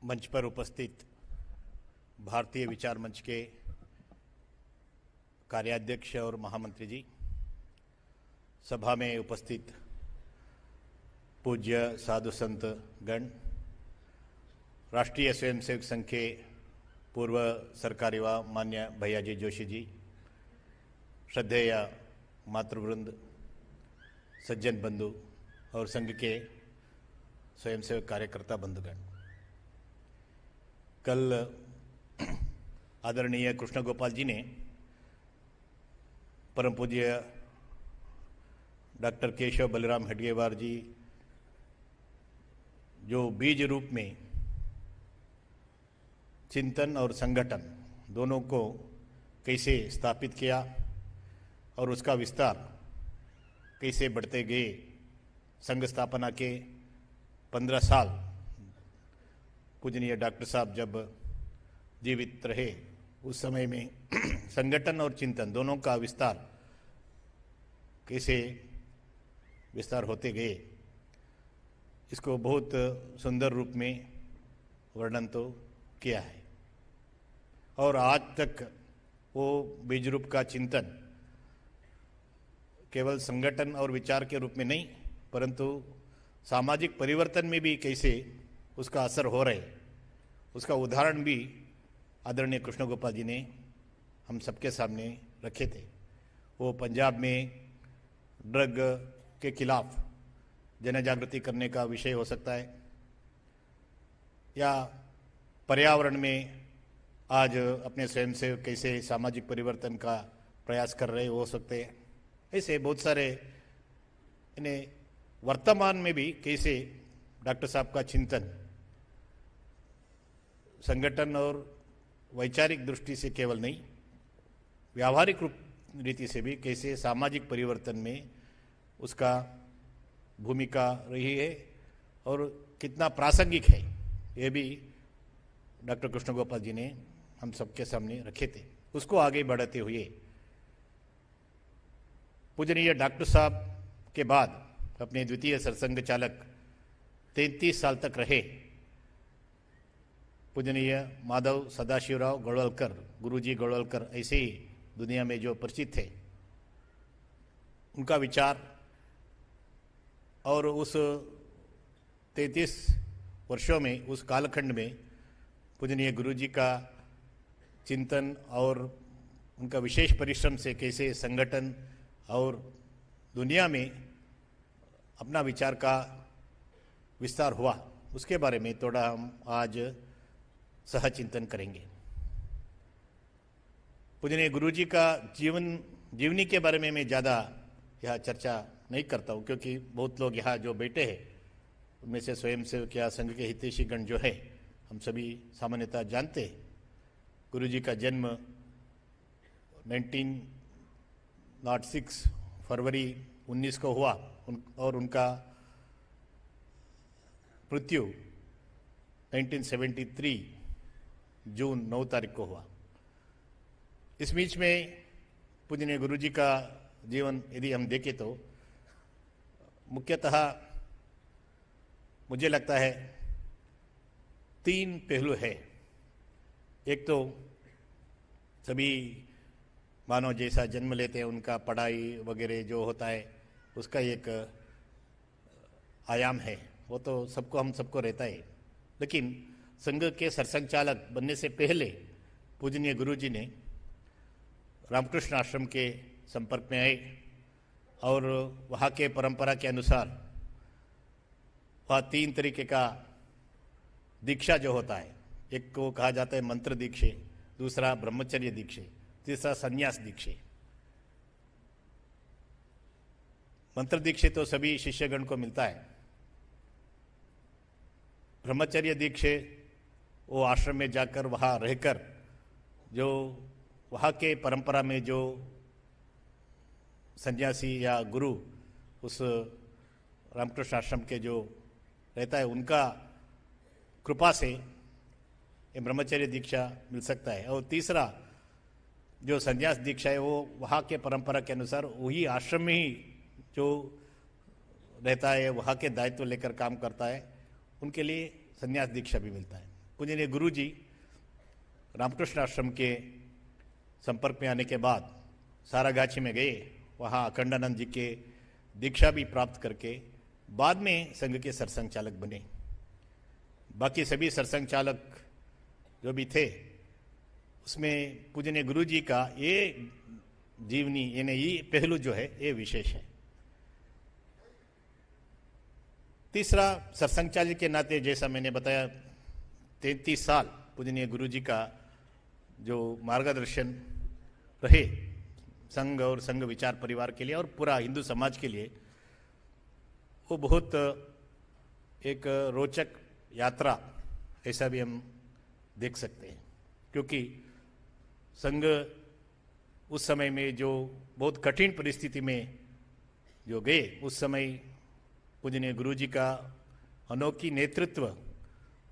मंच पर उपस्थित भारतीय विचार मंच के कार्याध्यक्ष और महामंत्री जी, सभा में उपस्थित पूज्य साधु संत गण, राष्ट्रीय स्वयंसेवक संघ के पूर्व सरकारी व मान्य भैयाजी जोशी जी, श्रद्धेय मातृवृंद, सज्जन बंधु और संघ के स्वयंसेवक कार्यकर्ता बंधुगण, कल आदरणीय कृष्ण गोपाल जी ने परम पूज्य डॉक्टर केशव बलराम हेडगेवार जी जो बीज रूप में चिंतन और संगठन दोनों को कैसे स्थापित किया और उसका विस्तार कैसे बढ़ते गए, संघ स्थापना के 15 साल पूजनीय डॉक्टर साहब जब जीवित रहे उस समय में संगठन और चिंतन दोनों का विस्तार कैसे विस्तार होते गए, इसको बहुत सुंदर रूप में वर्णन तो किया है। और आज तक वो बीज रूप का चिंतन केवल संगठन और विचार के रूप में नहीं, परंतु सामाजिक परिवर्तन में भी कैसे उसका असर हो रहा है, उसका उदाहरण भी आदरणीय कृष्ण गोपाल जी ने हम सबके सामने रखे थे। वो पंजाब में ड्रग के खिलाफ जन जागृति करने का विषय हो सकता है, या पर्यावरण में आज अपने स्वयं से कैसे सामाजिक परिवर्तन का प्रयास कर रहे हो सकते हैं। ऐसे बहुत सारे इन्हें वर्तमान में भी कैसे डॉक्टर साहब का चिंतन संगठन और वैचारिक दृष्टि से केवल नहीं, व्यावहारिक रूप रीति से भी कैसे सामाजिक परिवर्तन में उसका भूमिका रही है और कितना प्रासंगिक है, ये भी डॉक्टर कृष्ण गोपाल जी ने हम सबके सामने रखे थे। उसको आगे बढ़ाते हुए पूजनीय डॉक्टर साहब के बाद अपने द्वितीय सरसंघ चालक 33 साल तक रहे पूजनीय माधव सदाशिवराव गोलवलकर, गुरुजी गोलवलकर ऐसे ही दुनिया में जो परिचित थे, उनका विचार और उस 33 वर्षों में, उस कालखंड में पूजनीय गुरुजी का चिंतन और उनका विशेष परिश्रम से कैसे संगठन और दुनिया में अपना विचार का विस्तार हुआ, उसके बारे में थोड़ा हम आज सहचिंतन करेंगे। पूजनीय गुरुजी का जीवनी के बारे में मैं ज़्यादा यह चर्चा नहीं करता हूँ, क्योंकि बहुत लोग यहाँ जो बैठे हैं उनमें से स्वयंसेवक या संघ के हितैषी गण जो है, हम सभी सामान्यतः जानते हैं। गुरुजी का जन्म 1906 फरवरी 19 को हुआ और उनका मृत्यु 1973 जून 9 तारीख को हुआ। इस बीच में पूजनीय गुरुजी का जीवन यदि हम देखें तो मुख्यतः मुझे लगता है 3 पहलू है। एक तो सभी मानव जैसा जन्म लेते हैं, उनका पढ़ाई वगैरह जो होता है उसका एक आयाम है, वो तो हम सबको रहता है। लेकिन संघ के सरसंघ चालक बनने से पहले पूजनीय गुरुजी ने रामकृष्ण आश्रम के संपर्क में आए और वहाँ के परंपरा के अनुसार वहाँ 3 तरीके का दीक्षा जो होता है, एक को कहा जाता है मंत्र दीक्षे, दूसरा ब्रह्मचर्य दीक्षे, तीसरा संन्यास दीक्षे। मंत्र दीक्षे तो सभी शिष्यगण को मिलता है। ब्रह्मचर्य दीक्षे वो आश्रम में जाकर वहाँ रहकर जो वहाँ के परंपरा में जो सन्यासी या गुरु उस रामकृष्ण आश्रम के जो रहता है, उनका कृपा से ये ब्रह्मचर्य दीक्षा मिल सकता है। और तीसरा जो संन्यास दीक्षा है वो वहाँ के परंपरा के अनुसार वही आश्रम में ही जो रहता है, वहाँ के दायित्व लेकर काम करता है, उनके लिए संन्यास दीक्षा भी मिलता है। पूजनीय गुरु जी रामकृष्ण आश्रम के संपर्क में आने के बाद सारागाछी में गए, वहाँ अखंडानंद जी के दीक्षा भी प्राप्त करके बाद में संघ के सरसंघ चालक बने। बाकी सभी सरसंघ चालक जो भी थे उसमें पूजनीय गुरु जी का ये जीवनी यानी ये पहलू जो है ये विशेष है। तीसरा, सरसंघ चालक के नाते जैसा मैंने बताया 33 साल पूजनीय गुरु जी का जो मार्गदर्शन रहे संघ और संघ विचार परिवार के लिए और पूरा हिंदू समाज के लिए, वो बहुत एक रोचक यात्रा ऐसा भी हम देख सकते हैं। क्योंकि संघ उस समय में जो बहुत कठिन परिस्थिति में जो गए, उस समय पूजनीय गुरु जी का अनोखी नेतृत्व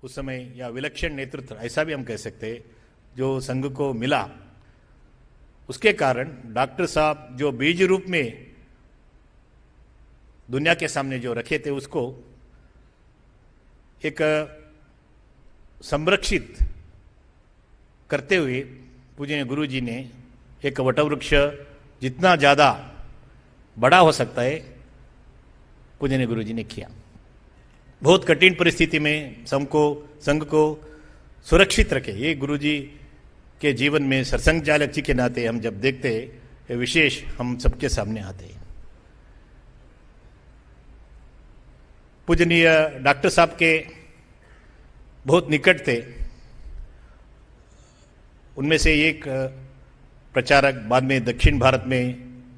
उस समय या विलक्षण नेतृत्व ऐसा भी हम कह सकते हैं जो संघ को मिला। उसके कारण डॉक्टर साहब जो बीज रूप में दुनिया के सामने जो रखे थे उसको एक संरक्षित करते हुए पूजनीय गुरु जी ने एक वटवृक्ष जितना ज़्यादा बड़ा हो सकता है पूजनीय गुरु जी ने किया। बहुत कठिन परिस्थिति में संघ को सुरक्षित रखे, ये गुरु जी के जीवन में सरसंघ चालक जी के नाते हम जब देखते हैं ये विशेष हम सबके सामने आते हैं। पूजनीय डॉक्टर साहब के बहुत निकट थे, उनमें से एक प्रचारक बाद में दक्षिण भारत में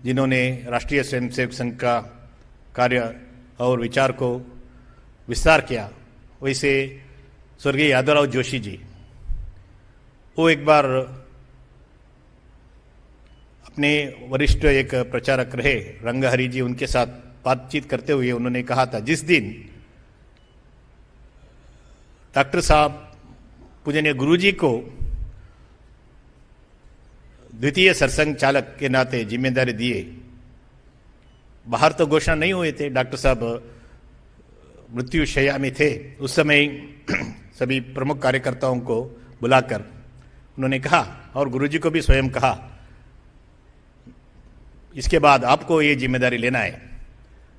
जिन्होंने राष्ट्रीय स्वयंसेवक संघ का कार्य और विचार को विस्तार किया, वैसे स्वर्गीय यादवराव जोशी जी, वो एक बार अपने वरिष्ठ एक प्रचारक रहे रंगहरी जी, उनके साथ बातचीत करते हुए उन्होंने कहा था, जिस दिन डॉक्टर साहब पूजनीय गुरु जी को द्वितीय सरसंघ चालक के नाते जिम्मेदारी दिए, बाहर तो घोषणा नहीं हुए थे, डॉक्टर साहब मृत्यु शैया में थे, उस समय सभी प्रमुख कार्यकर्ताओं को बुलाकर उन्होंने कहा और गुरुजी को भी स्वयं कहा, इसके बाद आपको ये जिम्मेदारी लेना है।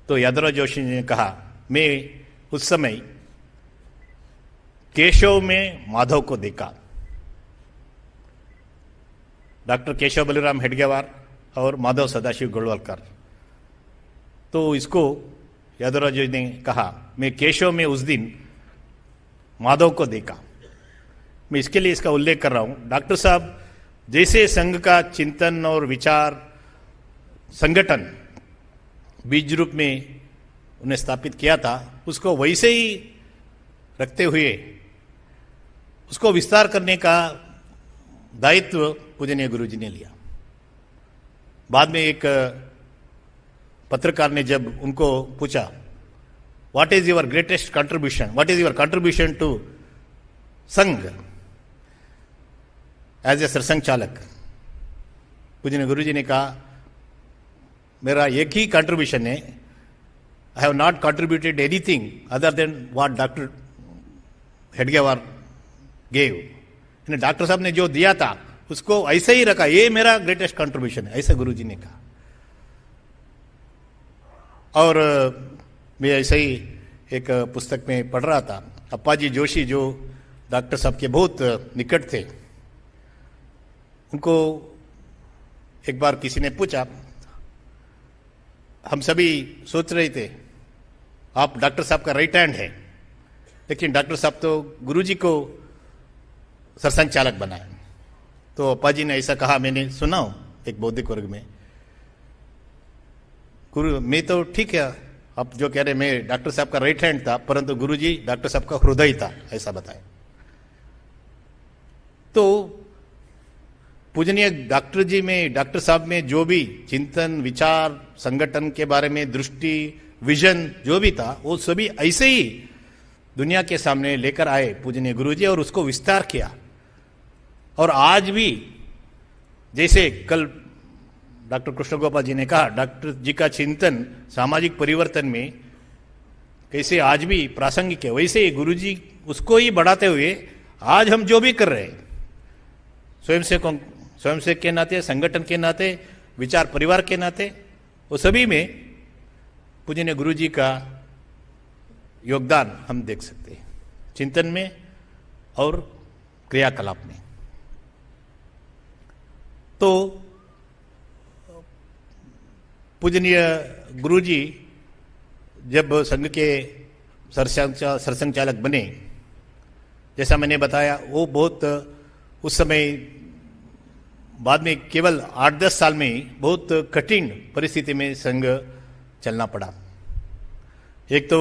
तो यादवराव जोशी ने कहा, मैं उस समय केशव में माधव को देखा, डॉक्टर केशव बलिराम हेडगेवार और माधव सदाशिव गोलवलकर। तो इसको यादवराव जी ने कहा, मैं केशव में उस दिन माधव को देखा। मैं इसके लिए इसका उल्लेख कर रहा हूं, डॉक्टर साहब जैसे संघ का चिंतन और विचार संगठन बीज रूप में उन्हें स्थापित किया था, उसको वैसे ही रखते हुए उसको विस्तार करने का दायित्व पूजनीय गुरु जी ने लिया। बाद में एक पत्रकार ने जब उनको पूछा, what is your greatest contribution, what is your contribution to Sangh as a Sarsanghchalak, पूजनीय गुरु जी ने कहा, मेरा एक ही कंट्रीब्यूशन है, I have not contributed anything other than what doctor Hedgewar gave. Doctor साहब ने जो दिया था उसको ऐसे ही रखा, ये मेरा ग्रेटेस्ट कंट्रीब्यूशन है, ऐसा गुरु जी ने कहा। और मैं ऐसे ही एक पुस्तक में पढ़ रहा था, अप्पाजी जोशी जो डॉक्टर साहब के बहुत निकट थे, उनको एक बार किसी ने पूछा, हम सभी सोच रहे थे आप डॉक्टर साहब का राइट हैंड है, लेकिन डॉक्टर साहब तो गुरुजी को सरसंघ चालक बनाए। तो अप्पाजी ने ऐसा कहा, मैंने सुना हूं एक बौद्धिक वर्ग में, गुरु मैं तो ठीक है आप जो कह रहे, मैं डॉक्टर साहब का राइट हैंड था, परंतु गुरुजी डॉक्टर साहब का हृदय था, ऐसा बताया। तो पूजनीय डॉक्टर जी में, डॉक्टर साहब में जो भी चिंतन विचार संगठन के बारे में दृष्टि विजन जो भी था, वो सभी ऐसे ही दुनिया के सामने लेकर आए पूजनीय गुरुजी और उसको विस्तार किया। और आज भी जैसे कल डॉक्टर कृष्ण गोपाल जी ने कहा, डॉक्टर जी का चिंतन सामाजिक परिवर्तन में कैसे आज भी प्रासंगिक है, वैसे ही गुरुजी उसको ही बढ़ाते हुए आज हम जो भी कर रहे हैं, स्वयंसेवक के नाते, संगठन के नाते, विचार परिवार के नाते, वो सभी में पूजनीय गुरु जी का योगदान हम देख सकते हैं, चिंतन में और क्रियाकलाप में। तो पूजनीय गुरु जी जब संघ के सरसंघचालक बने, जैसा मैंने बताया, वो बहुत उस समय बाद में केवल 8-10 साल में ही बहुत कठिन परिस्थिति में संघ चलना पड़ा। एक तो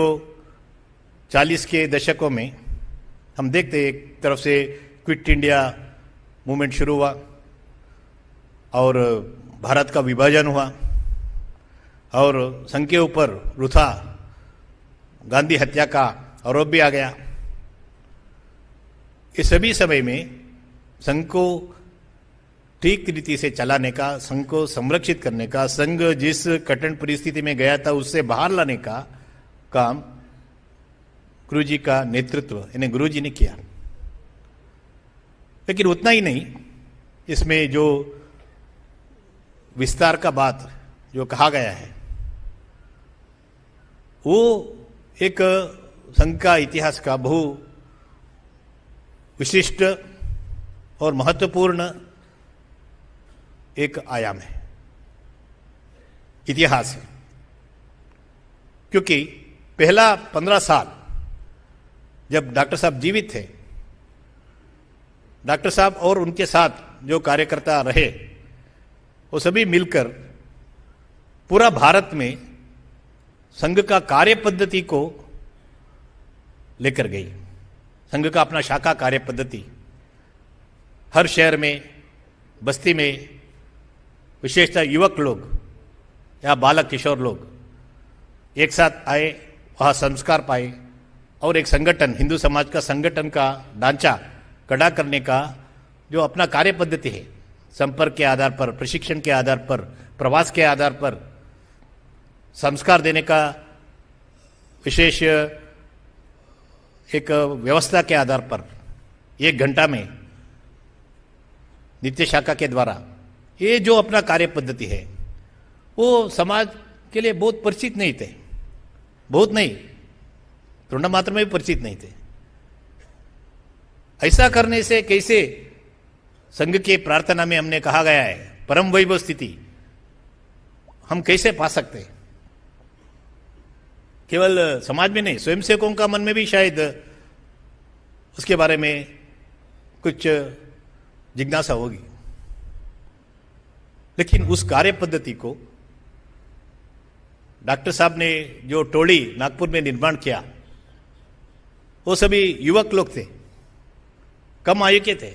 40 के दशकों में हम देखते एक तरफ से क्विट इंडिया मूवमेंट शुरू हुआ और भारत का विभाजन हुआ और संघ के ऊपर रुथा गांधी हत्या का आरोप भी आ गया। इस सभी समय में संघ को ठीक रीति से चलाने का, संघ को संरक्षित करने का, संघ जिस कठिन परिस्थिति में गया था उससे बाहर लाने का काम गुरु जी का नेतृत्व यानी गुरु जी ने किया। लेकिन उतना ही नहीं, इसमें जो विस्तार का बात जो कहा गया है वो एक संघ का इतिहास का बहु विशिष्ट और महत्वपूर्ण एक आयाम है, इतिहास है। क्योंकि पहला 15 साल जब डॉक्टर साहब जीवित थे, डॉक्टर साहब और उनके साथ जो कार्यकर्ता रहे वो सभी मिलकर पूरा भारत में संघ का कार्य पद्धति को लेकर गई। संघ का अपना शाखा कार्य पद्धति हर शहर में, बस्ती में, विशेषतः युवक लोग या बालक किशोर लोग एक साथ आए, वहाँ संस्कार पाए और एक संगठन, हिंदू समाज का संगठन का ढांचा खड़ा करने का जो अपना कार्य पद्धति है, संपर्क के आधार पर, प्रशिक्षण के आधार पर, प्रवास के आधार पर, संस्कार देने का विशेष एक व्यवस्था के आधार पर 1 घंटा में नित्य शाखा के द्वारा ये जो अपना कार्य पद्धति है वो समाज के लिए बहुत परिचित नहीं थे, बहुत नहीं, थोड़ा मात्र में भी परिचित नहीं थे। ऐसा करने से कैसे संघ के प्रार्थना में हमने कहा गया है परम वैभव स्थिति हम कैसे पा सकते हैं? केवल समाज में नहीं, स्वयंसेवकों का मन में भी शायद उसके बारे में कुछ जिज्ञासा होगी। लेकिन उस कार्य पद्धति को डॉक्टर साहब ने जो टोली नागपुर में निर्माण किया वो सभी युवक लोग थे, कम आयु के थे।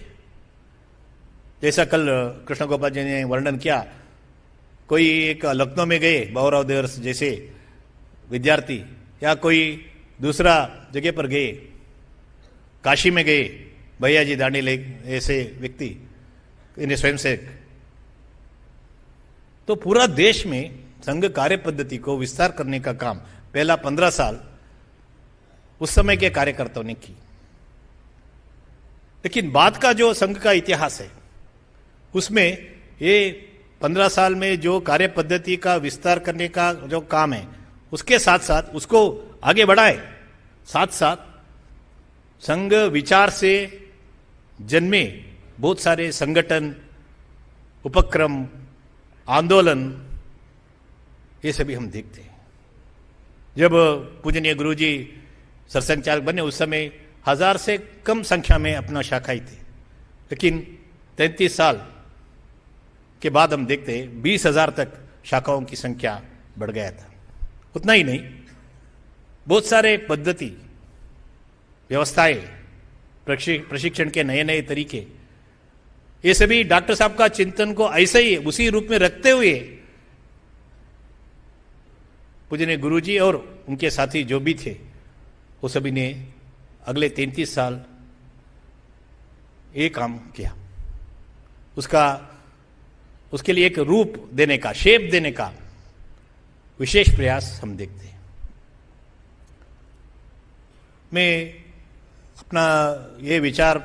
जैसा कल कृष्ण गोपाल जी ने वर्णन किया, कोई एक लखनऊ में गए बाबूराव देवर्स जैसे विद्यार्थी, या कोई दूसरा जगह पर गए, काशी में गए भैया जी दांडी ऐसे व्यक्ति, इन्हें स्वयंसेवक। तो पूरा देश में संघ कार्य पद्धति को विस्तार करने का काम पहला 15 साल उस समय के कार्यकर्ताओं ने की। लेकिन बाद का जो संघ का इतिहास है उसमें ये 15 साल में जो कार्य पद्धति का विस्तार करने का जो काम है उसके साथ साथ उसको आगे बढ़ाए, साथ साथ संघ विचार से जन्मे बहुत सारे संगठन, उपक्रम, आंदोलन, ये सभी हम देखते हैं। जब पूजनीय गुरुजी सरसंघचालक बने उस समय 1000 से कम संख्या में अपना शाखाई थे, लेकिन 33 साल के बाद हम देखते हैं 20,000 तक शाखाओं की संख्या बढ़ गया था। उतना ही नहीं, बहुत सारे पद्धति, व्यवस्थाएं, प्रशिक्षण के नए नए तरीके, ये सभी डॉक्टर साहब का चिंतन को ऐसे ही उसी रूप में रखते हुए पूजनीय गुरुजी और उनके साथी जो भी थे वो सभी ने अगले 33 साल ये काम किया। उसके लिए एक रूप देने का, शेप देने का विशेष प्रयास हम देखते हैं। मैं अपना ये विचार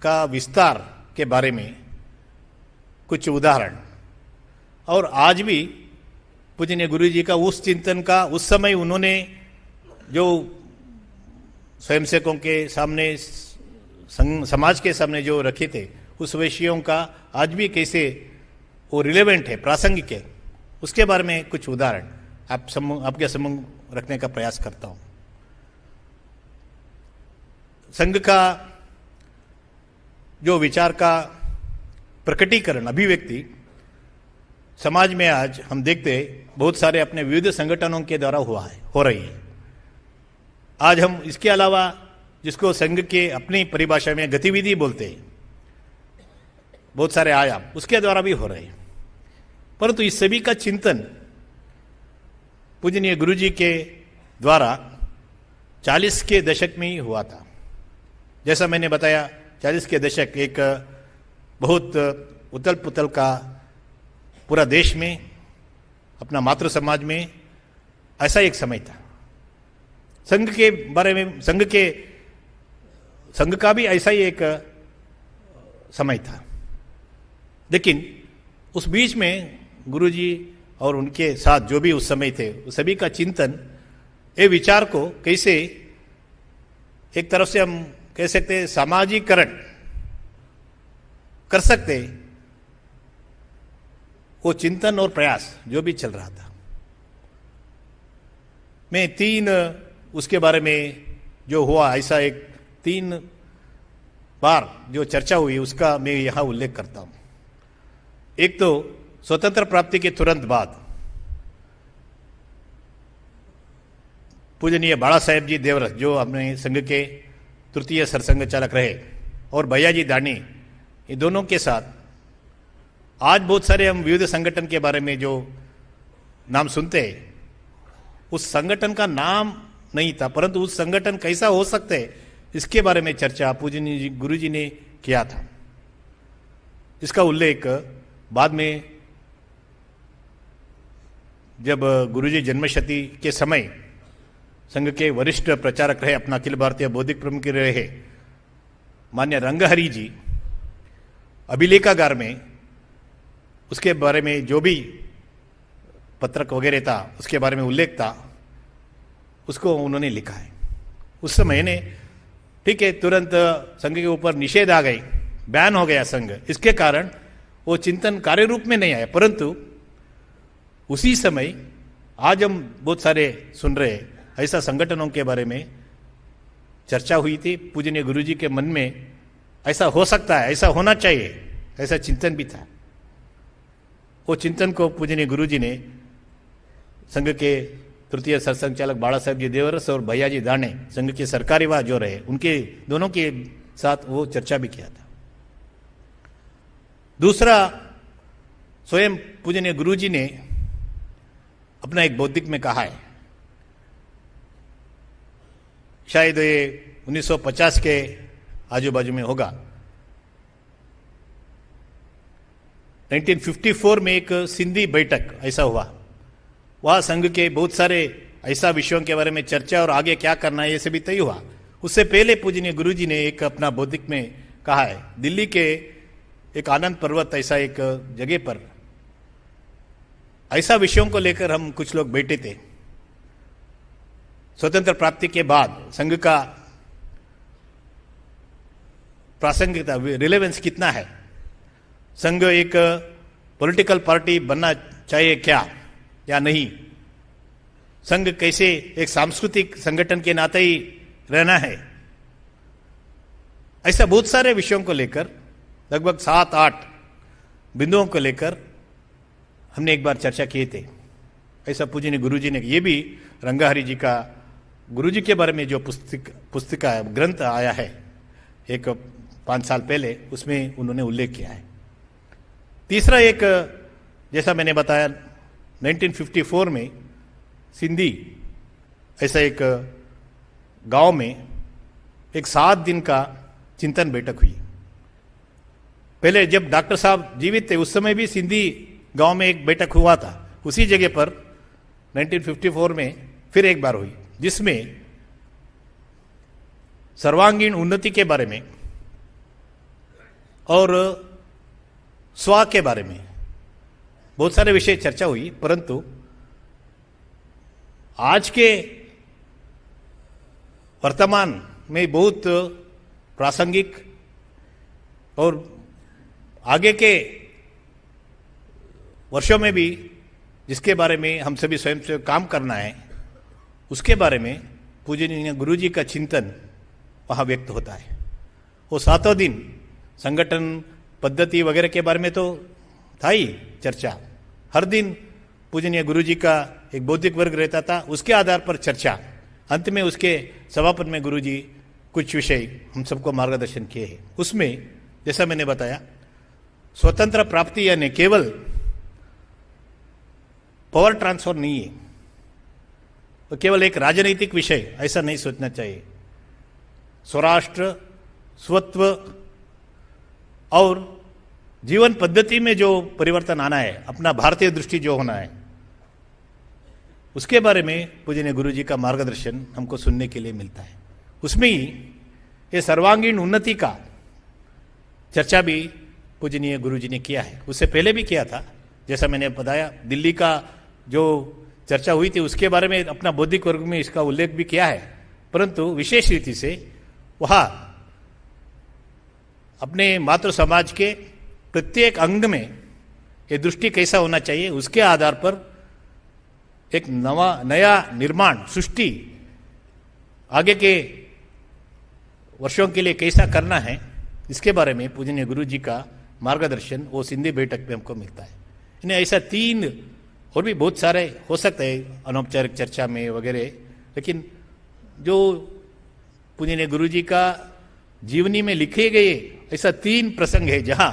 का विस्तार के बारे में कुछ उदाहरण, और आज भी पूजनीय गुरु जी का उस चिंतन का उस समय उन्होंने जो स्वयंसेवकों के सामने समाज के सामने जो रखे थे उस विषयों का आज भी कैसे वो रिलेवेंट है, प्रासंगिक है, उसके बारे में कुछ उदाहरण आपके सम्मुख रखने का प्रयास करता हूं। संघ का जो विचार का प्रकटीकरण, अभिव्यक्ति समाज में आज हम देखते बहुत सारे अपने विविध संगठनों के द्वारा हो रही है। आज हम इसके अलावा जिसको संघ के अपनी परिभाषा में गतिविधि बोलते हैं, बहुत सारे आयाम उसके द्वारा भी हो रहे हैं, परंतु इस सभी का चिंतन पूजनीय गुरु जी के द्वारा 40 के दशक में ही हुआ था। जैसा मैंने बताया, 40 के दशक एक बहुत उथल पुथल का पूरा देश में, अपना मातृ समाज में ऐसा एक समय था। संघ के बारे में, संघ का भी ऐसा ही एक समय था। लेकिन उस बीच में गुरुजी और उनके साथ जो भी उस समय थे, उस सभी का चिंतन, ये विचार को कैसे एक तरफ से हम कह सकते हैं सामाजिकरण कर सकते, वो चिंतन और प्रयास जो भी चल रहा था। मैं 3 उसके बारे में जो हुआ, ऐसा एक 3 बार जो चर्चा हुई उसका मैं यहां उल्लेख करता हूं। एक तो स्वतंत्र प्राप्ति के तुरंत बाद पूजनीय बाला साहेब जी देवरस, जो अपने संघ के तृतीय सरसंघ चालक रहे, और भैया जी दानी, ये दोनों के साथ आज बहुत सारे हम विविध संगठन के बारे में जो नाम सुनते हैं, उस संगठन का नाम नहीं था, परंतु उस संगठन कैसा हो सकता है इसके बारे में चर्चा पूजनीय गुरु जी ने किया था। इसका उल्लेख बाद में जब गुरुजी जन्मशती के समय संघ के वरिष्ठ प्रचारक रहे, अपना अखिल भारतीय बौद्धिक प्रमुख रहे मान्य रंगहरी जी, अभिलेखागार में उसके बारे में जो भी पत्रक वगैरह था उसके बारे में उल्लेख था, उसको उन्होंने लिखा है। उस समय ने ठीक है, तुरंत संघ के ऊपर निषेध आ गई, बैन हो गया संघ, इसके कारण वो चिंतन कार्य रूप में नहीं आया। परंतु उसी समय आज हम बहुत सारे सुन रहे ऐसा संगठनों के बारे में चर्चा हुई थी। पूजनीय गुरुजी के मन में ऐसा हो सकता है, ऐसा होना चाहिए, ऐसा चिंतन भी था। वो चिंतन को पूजनीय गुरुजी ने संघ के तृतीय सरसंघ चालक बाला साहेब जी देवरस और भैया जी दाने, संघ के सरकारी वा जो रहे, उनके दोनों के साथ वो चर्चा भी किया था। दूसरा, स्वयं पूजनीय गुरुजी ने अपना एक बौद्धिक में कहा है, शायद ये 1950 के आजू बाजू में होगा, 1954 में एक सिंधी बैठक ऐसा हुआ। वह संघ के बहुत सारे ऐसा विषयों के बारे में चर्चा और आगे क्या करना है ये सभी तय हुआ। उससे पहले पूजनीय गुरुजी ने एक अपना बौद्धिक में कहा है, दिल्ली के एक आनंद पर्वत ऐसा एक जगह पर ऐसा विषयों को लेकर हम कुछ लोग बैठे थे। स्वतंत्र प्राप्ति के बाद संघ का प्रासंगिकता, रिलेवेंस कितना है, संघ एक पॉलिटिकल पार्टी बनना चाहिए क्या या नहीं, संघ कैसे एक सांस्कृतिक संगठन के नाते ही रहना है, ऐसा बहुत सारे विषयों को लेकर लगभग 7-8 बिंदुओं को लेकर हमने एक बार चर्चा किए थे। ऐसा पूजनीय गुरुजी ने, ये भी रंगाहरी जी का गुरुजी के बारे में जो पुस्तिका है, ग्रंथ आया है एक 5 साल पहले, उसमें उन्होंने उल्लेख किया है। तीसरा एक, जैसा मैंने बताया 1954 में सिंधी ऐसा एक गांव में एक 7 दिन का चिंतन बैठक हुई। पहले जब डॉक्टर साहब जीवित थे उस समय भी सिंधी गांव में एक बैठक हुआ था, उसी जगह पर 1954 में फिर एक बार हुई, जिसमें सर्वांगीण उन्नति के बारे में और स्व के बारे में बहुत सारे विषय चर्चा हुई, परंतु आज के वर्तमान में बहुत प्रासंगिक और आगे के वर्षों में भी जिसके बारे में हम सभी स्वयं से काम करना है, उसके बारे में पूजनीय गुरु जी का चिंतन वहाँ व्यक्त होता है। वो 7 दिन संगठन पद्धति वगैरह के बारे में तो था ही चर्चा, हर दिन पूजनीय गुरु जी का एक बौद्धिक वर्ग रहता था, उसके आधार पर चर्चा। अंत में उसके समापन में गुरु जी कुछ विषय हम सबको मार्गदर्शन किए हैं। उसमें जैसा मैंने बताया, स्वतंत्र प्राप्ति यानी केवल पावर ट्रांसफर नहीं है, तो केवल एक राजनीतिक विषय ऐसा नहीं सोचना चाहिए। स्वराष्ट्र, स्वत्व और जीवन पद्धति में जो परिवर्तन आना है, अपना भारतीय दृष्टि जो होना है, उसके बारे में पूजनीय गुरु जी का मार्गदर्शन हमको सुनने के लिए मिलता है। उसमें ही ये सर्वांगीण उन्नति का चर्चा भी पूजनीय गुरु जी ने किया है। उससे पहले भी किया था, जैसा मैंने बताया, दिल्ली का जो चर्चा हुई थी उसके बारे में अपना बौद्धिक वर्ग में इसका उल्लेख भी किया है, परंतु विशेष रीति से वहाँ अपने मातृ समाज के प्रत्येक अंग में ये दृष्टि कैसा होना चाहिए, उसके आधार पर एक नया निर्माण सृष्टि आगे के वर्षों के लिए कैसा करना है, इसके बारे में पूजनीय गुरु जी का मार्गदर्शन वो सिंधी बैठक में हमको मिलता है। इन्हें ऐसा 3 और भी बहुत सारे हो सकते हैं अनौपचारिक चर्चा में वगैरह, लेकिन जो पूजनीय गुरु जी का जीवनी में लिखे गए ऐसा 3 प्रसंग है जहां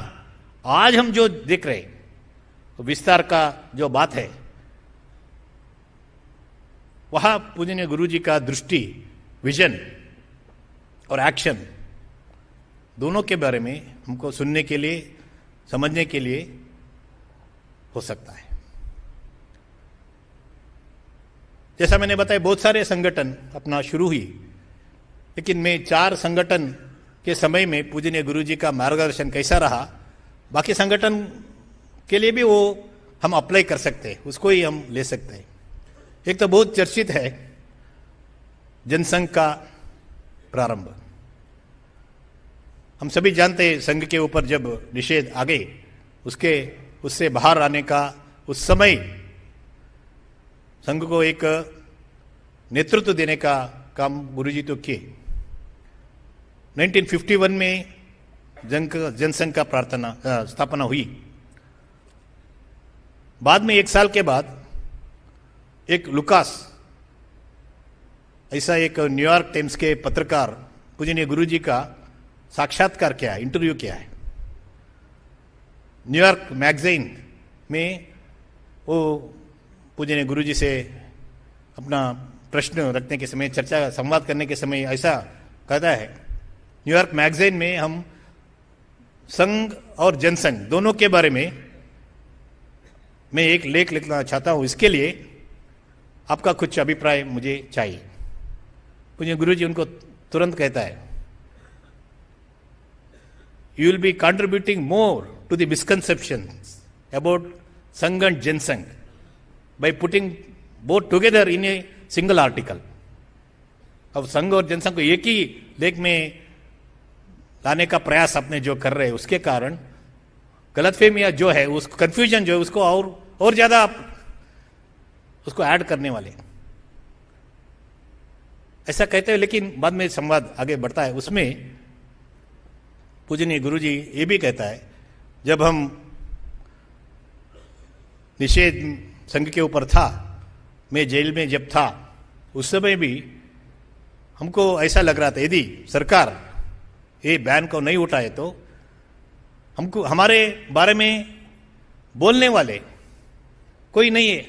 आज हम जो देख रहे हैं विस्तार का जो बात है, वहां पूजनीय गुरु जी का दृष्टि, विजन और एक्शन दोनों के बारे में हमको सुनने के लिए, समझने के लिए हो सकता है। जैसा मैंने बताया, बहुत सारे संगठन अपना शुरू हुई, लेकिन मैं 4 संगठन के समय में पूजनीय गुरु जी का मार्गदर्शन कैसा रहा, बाकी संगठन के लिए भी वो हम अप्लाई कर सकते हैं, उसको ही हम ले सकते हैं। एक तो बहुत चर्चित है जनसंघ का प्रारंभ। हम सभी जानते हैं संघ के ऊपर जब निषेध आ गए, उससे बाहर आने का उस समय संघ को एक नेतृत्व देने का काम गुरुजी तो किए। 1951 में जनसंघ का स्थापना हुई। बाद में 1 साल के बाद एक लुकास, ऐसा एक न्यूयॉर्क टाइम्स के पत्रकार पूजनीय गुरु जी का साक्षात्कार किया है, इंटरव्यू किया है। न्यूयॉर्क मैगजीन में वो पूजनीय गुरु जी से अपना प्रश्न रखने के समय, चर्चा संवाद करने के समय ऐसा कहता है, न्यूयॉर्क मैगजीन में हम संघ और जनसंघ दोनों के बारे में मैं एक लेख लिखना चाहता हूं, इसके लिए आपका कुछ अभिप्राय मुझे चाहिए। पूजनीय गुरु जी उनको तुरंत कहता है, you will be contributing more to the misconceptions about Sangh and Jansangh by putting both together in a single article. अब संघ और जनसंघ को एक ही लेख में लाने का प्रयास अपने जो कर रहे हैं, उसके कारण गलतफहमियां जो है, उस कंफ्यूजन जो है, उसको और ज्यादा आप उसको ऐड करने वाले ऐसा कहते हैं। लेकिन बाद में संवाद आगे बढ़ता है, उसमें पूजनीय गुरु जी ये भी कहता है, जब हम निषेध संघ के ऊपर था, मैं जेल में जब था, उस समय भी हमको ऐसा लग रहा था यदि सरकार ये बैन को नहीं उठाए तो हमको हमारे बारे में बोलने वाले कोई नहीं है,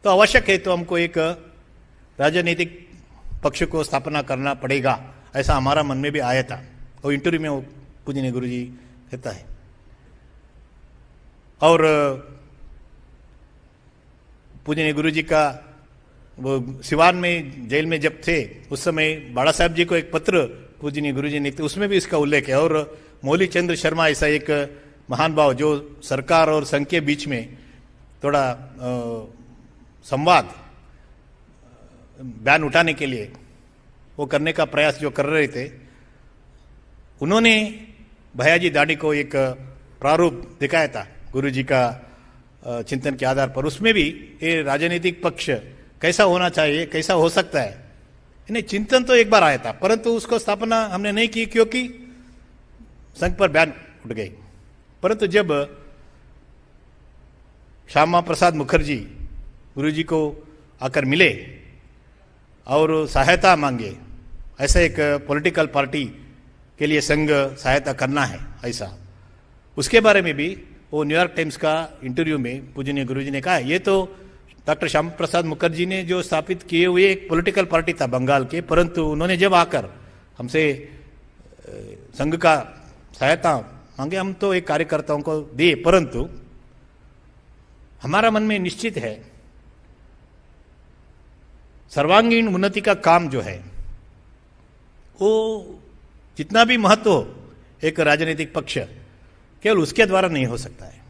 तो आवश्यक है तो हमको एक राजनीतिक पक्ष को स्थापना करना पड़ेगा, ऐसा हमारा मन में भी आया था। और इंटरव्यू में वो पूजनीय गुरु जी कहता है। और पूजनीय गुरु जी का वो सिवान में जेल में जब थे, उस समय बाड़ा साहब जी को एक पत्र पूजनीय गुरु जी ने लिखे, उसमें भी इसका उल्लेख है। और मौलीचंद्र शर्मा ऐसा एक महान भाव जो सरकार और संघ के बीच में थोड़ा संवाद बयान उठाने के लिए वो करने का प्रयास जो कर रहे थे, उन्होंने भैयाजी दाढ़ी को एक प्रारूप दिखाया था गुरुजी का चिंतन के आधार पर। उसमें भी ये राजनीतिक पक्ष कैसा होना चाहिए, कैसा हो सकता है, इन्हें चिंतन तो एक बार आया था, परंतु उसको स्थापना हमने नहीं की क्योंकि संघ पर बयान उठ गई। परंतु जब श्यामा प्रसाद मुखर्जी गुरुजी को आकर मिले और सहायता मांगे, ऐसा एक पॉलिटिकल पार्टी के लिए संघ सहायता करना है ऐसा, उसके बारे में भी वो न्यूयॉर्क टाइम्स का इंटरव्यू में पूजनीय गुरुजी ने कहा, ये तो डॉक्टर श्यामा प्रसाद मुखर्जी ने जो स्थापित किए हुए एक पॉलिटिकल पार्टी था बंगाल के, परंतु उन्होंने जब आकर हमसे संघ का सहायता मांगे, हम तो एक कार्यकर्ताओं को दिए, परंतु हमारा मन में निश्चित है सर्वांगीण उन्नति का काम जो है वो जितना भी महत्व हो एक राजनीतिक पक्ष, केवल उसके द्वारा नहीं हो सकता है।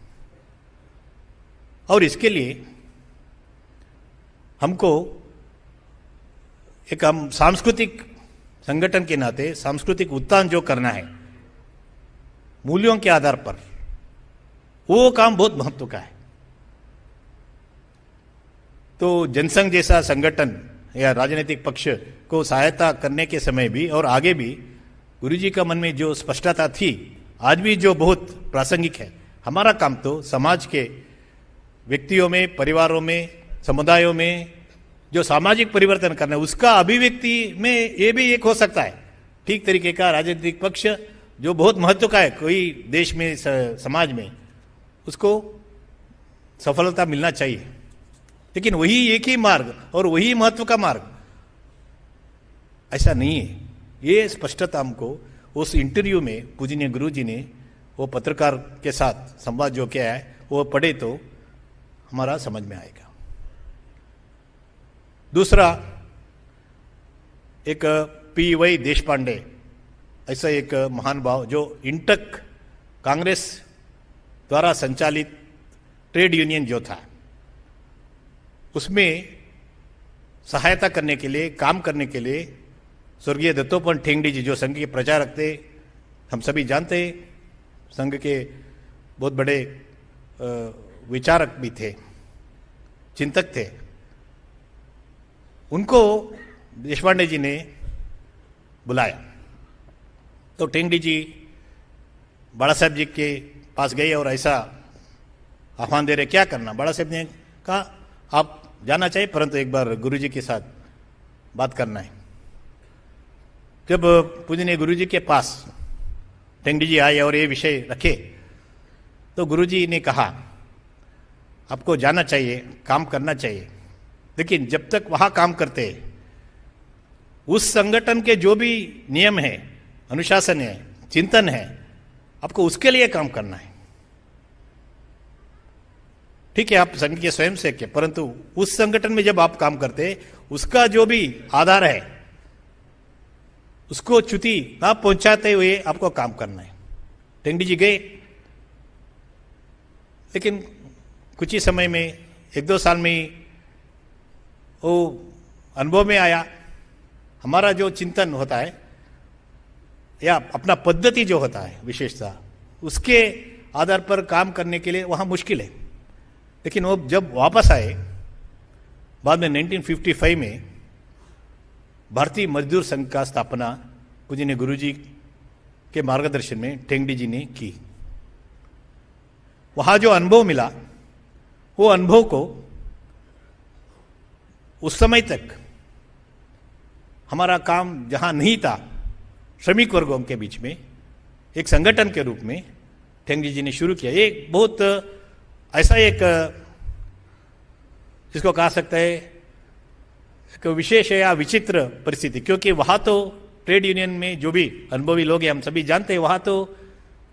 और इसके लिए हमको एक हम सांस्कृतिक संगठन के नाते सांस्कृतिक उत्थान जो करना है मूल्यों के आधार पर, वो काम बहुत महत्व का है। तो जनसंघ जैसा संगठन या राजनीतिक पक्ष को सहायता करने के समय भी और आगे भी गुरुजी का मन में जो स्पष्टता थी, आज भी जो बहुत प्रासंगिक है, हमारा काम तो समाज के व्यक्तियों में, परिवारों में, समुदायों में जो सामाजिक परिवर्तन करना है, उसका अभिव्यक्ति में ये भी एक हो सकता है ठीक तरीके का राजनीतिक पक्ष जो बहुत महत्व का है कोई देश में, समाज में, उसको सफलता मिलना चाहिए। लेकिन वही एक ही मार्ग और वही महत्व का मार्ग ऐसा नहीं है। ये स्पष्टता हमको उस इंटरव्यू में पूजनीय गुरुजी ने वो पत्रकार के साथ संवाद जो किया है वो पढ़े तो हमारा समझ में आएगा। दूसरा, एक पी.वाई. देशपांडे ऐसा एक महान भाव जो इंटक कांग्रेस द्वारा संचालित ट्रेड यूनियन जो था, उसमें सहायता करने के लिए, काम करने के लिए स्वर्गीय दत्तोपंत ठेंगड़ी जी जो संघ के प्रचारक थे, हम सभी जानते हैं, संघ के बहुत बड़े विचारक भी थे, चिंतक थे, उनको देशपांडे जी ने बुलाया। तो ठेंगड़ी जी बाला साहब जी के पास गए और ऐसा आह्वान दे रहे, क्या करना। बाला साहब ने कहा आप जाना चाहिए, परंतु एक बार गुरुजी के साथ बात करना है। जब पूजनीय गुरुजी के पास ठेंगड़ी जी आए और ये विषय रखे, तो गुरुजी ने कहा आपको जाना चाहिए, काम करना चाहिए, लेकिन जब तक वहां काम करते उस संगठन के जो भी नियम है, अनुशासन है, चिंतन है, आपको उसके लिए काम करना है। ठीक है, आप संघ के स्वयं से के, परंतु उस संगठन में जब आप काम करते उसका जो भी आधार है उसको च्युति ना पहुंचाते हुए आपको काम करना है। ठेंगड़ी जी गए, लेकिन कुछ ही समय में, 1-2 साल में ही वो अनुभव में आया, हमारा जो चिंतन होता है या अपना पद्धति जो होता है विशेषता, उसके आधार पर काम करने के लिए वहां मुश्किल है। लेकिन वो जब वापस आए बाद में 1955 में भारतीय मजदूर संघ का स्थापना पूजनीय गुरुजी के मार्गदर्शन में ठेंगड़ी जी ने की। वहां जो अनुभव मिला, वो अनुभव को उस समय तक हमारा काम जहां नहीं था, श्रमिक वर्गों के बीच में एक संगठन के रूप में ठेंगड़ी जी ने शुरू किया। एक बहुत ऐसा एक जिसको कहा सकता है एक विशेष या विचित्र परिस्थिति, क्योंकि वहां तो ट्रेड यूनियन में जो भी अनुभवी लोग हैं, हम सभी जानते हैं, वहां तो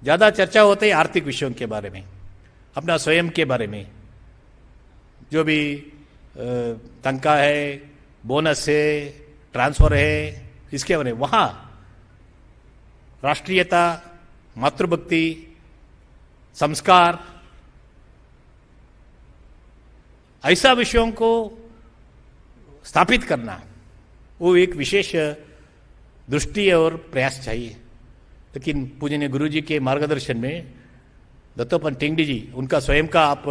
ज्यादा चर्चा होती है आर्थिक विषयों के बारे में, अपना स्वयं के बारे में, जो भी तनख्वाह है, बोनस है, ट्रांसफर है, इसके बारे में। वहां राष्ट्रीयता, मातृभक्ति, संस्कार, ऐसा विषयों को स्थापित करना, वो एक विशेष दृष्टि और प्रयास चाहिए। लेकिन पूजनीय गुरु जी के मार्गदर्शन में दत्तोपंत टेंगड़ी जी, उनका स्वयं का आप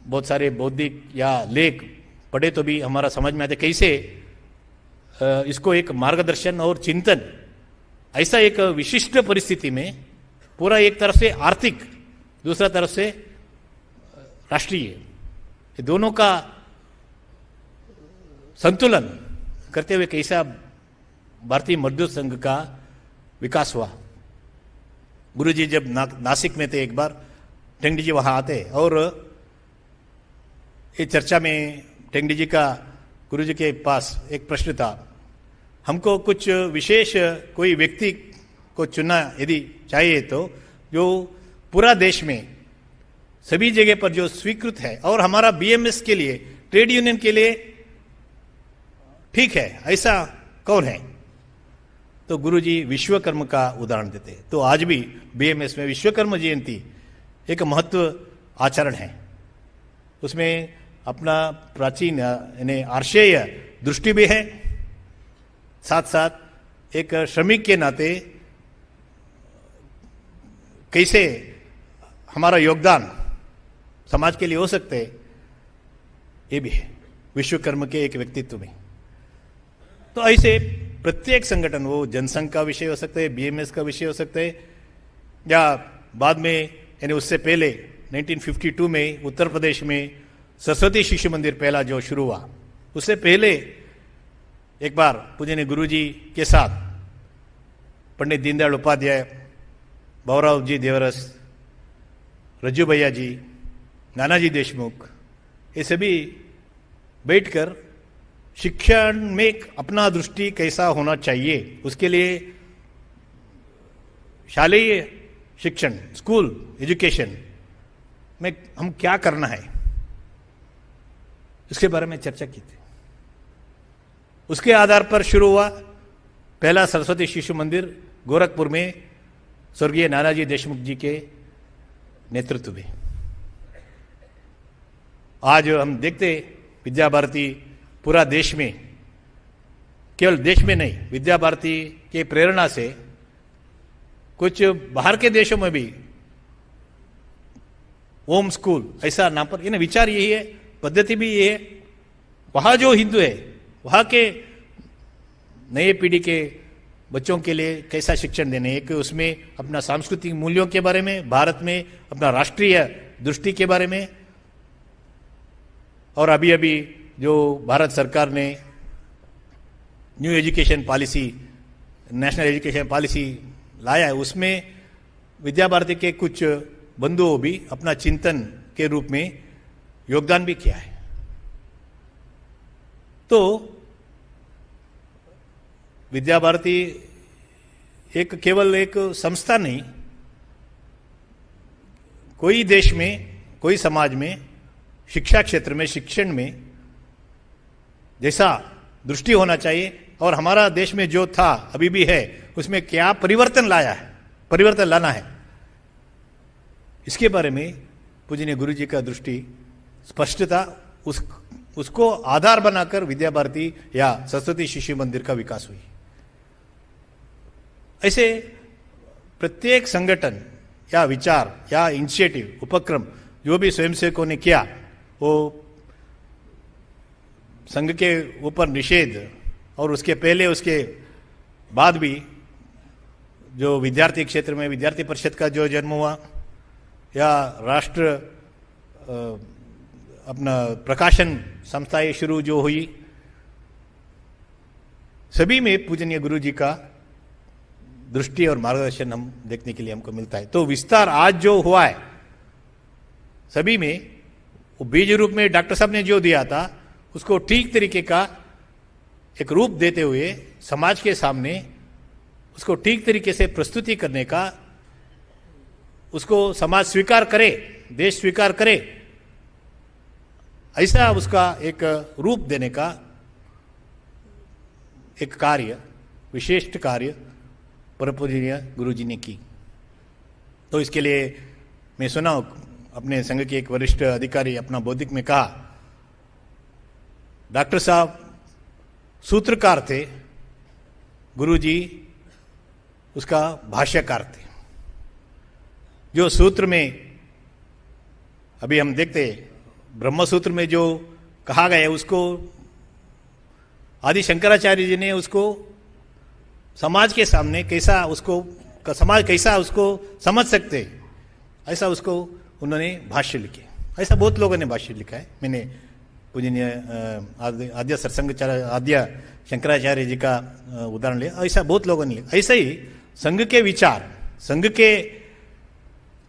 बहुत सारे बौद्धिक या लेख पढ़े तो भी हमारा समझ में आते कैसे इसको एक मार्गदर्शन और चिंतन, ऐसा एक विशिष्ट परिस्थिति में पूरा एक तरफ से आर्थिक, दूसरा तरफ से राष्ट्रीय, ये दोनों का संतुलन करते हुए कैसा भारतीय मजदूर संघ का विकास हुआ। गुरुजी जब नासिक में थे, एक बार टेंगड़ी जी वहां आते और ये चर्चा में टेंगड़ी जी का गुरुजी के पास एक प्रश्न था, हमको कुछ विशेष कोई व्यक्ति को चुनना यदि चाहिए तो जो पूरा देश में सभी जगह पर जो स्वीकृत है और हमारा बीएमएस के लिए, ट्रेड यूनियन के लिए ठीक है, ऐसा कौन है? तो गुरुजी विश्वकर्म का उदाहरण देते। तो आज भी बीएमएस में विश्वकर्म जयंती एक महत्व आचरण है। उसमें अपना प्राचीन यानी आर्षेय दृष्टि भी है, साथ साथ एक श्रमिक के नाते कैसे हमारा योगदान समाज के लिए हो सकते है, ये भी है विश्वकर्म के एक व्यक्तित्व में। तो ऐसे प्रत्येक संगठन, वो जनसंघ का विषय हो सकता है, बीएमएस का विषय हो सकता है, या बाद में यानी उससे पहले 1952 में उत्तर प्रदेश में सरस्वती शिशु मंदिर पहला जो शुरू हुआ, उससे पहले एक बार पूजनीय गुरुजी के साथ पंडित दीनदयाल उपाध्याय, भाऊराव जी देवरस, रज्जू भैया जी, नानाजी देशमुख, ये सभी बैठकर शिक्षण में अपना दृष्टि कैसा होना चाहिए, उसके लिए शालेय शिक्षण, स्कूल एजुकेशन में हम क्या करना है, इसके बारे में चर्चा की थी। उसके आधार पर शुरू हुआ पहला सरस्वती शिशु मंदिर गोरखपुर में स्वर्गीय नानाजी देशमुख जी के नेतृत्व में। आज हम देखते विद्या भारती पूरा देश में, केवल देश में नहीं, विद्या भारती के प्रेरणा से कुछ बाहर के देशों में भी होम स्कूल ऐसा नाम पर, यानी विचार यही है, पद्धति भी ये है। वहां जो हिंदू है वहां के नए पीढ़ी के बच्चों के लिए कैसा शिक्षण देने, एक उसमें अपना सांस्कृतिक मूल्यों के बारे में, भारत में अपना राष्ट्रीय दृष्टि के बारे में, और अभी अभी जो भारत सरकार ने new education policy, national education policy लाया है, उसमें विद्या भारती के कुछ बंधुओं भी अपना चिंतन के रूप में योगदान भी किया है। तो विद्या भारती एक केवल एक संस्था नहीं, कोई देश में, कोई समाज में, शिक्षा क्षेत्र में, शिक्षण में जैसा दृष्टि होना चाहिए और हमारा देश में जो था अभी भी है, उसमें क्या परिवर्तन लाया है, परिवर्तन लाना है, इसके बारे में पूजनीय गुरु जी का दृष्टि, स्पष्टता, उसको आधार बनाकर विद्या भारती या सरस्वती शिशु मंदिर का विकास हुई। ऐसे प्रत्येक संगठन या विचार या इनिशिएटिव, उपक्रम जो भी स्वयंसेवकों ने किया, वो संघ के ऊपर निषेध और उसके पहले उसके बाद भी जो विद्यार्थी क्षेत्र में विद्यार्थी परिषद का जो जन्म हुआ, या राष्ट्र अपना प्रकाशन संस्थाएं शुरू जो हुई, सभी में पूजनीय गुरु जी का दृष्टि और मार्गदर्शन हम देखने के लिए हमको मिलता है। तो विस्तार आज जो हुआ है सभी में, वो बीज रूप में डॉक्टर साहब ने जो दिया था, उसको ठीक तरीके का एक रूप देते हुए समाज के सामने उसको ठीक तरीके से प्रस्तुति करने का, उसको समाज स्वीकार करे, देश स्वीकार करे, ऐसा उसका एक रूप देने का एक कार्य, विशिष्ट कार्य परम पूजनीय गुरु जी ने की। तो इसके लिए मैं सुना अपने संघ के एक वरिष्ठ अधिकारी अपना बौद्धिक में कहा, डॉक्टर साहब सूत्रकार थे, गुरुजी उसका भाष्यकार थे। जो सूत्र में अभी हम देखते ब्रह्म सूत्र में जो कहा गया उसको आदि शंकराचार्य जी ने उसको समाज के सामने कैसा उसको समाज कैसा उसको समझ सकते, ऐसा उसको उन्होंने भाष्य लिखे। ऐसा बहुत लोगों ने भाष्य लिखा है। मैंने पूजनीय आद्य सरसंघाचार्य आद्य शंकराचार्य जी का उदाहरण लिया, ऐसा बहुत लोगों ने लिखा। ऐसे ही संघ के विचार, संघ के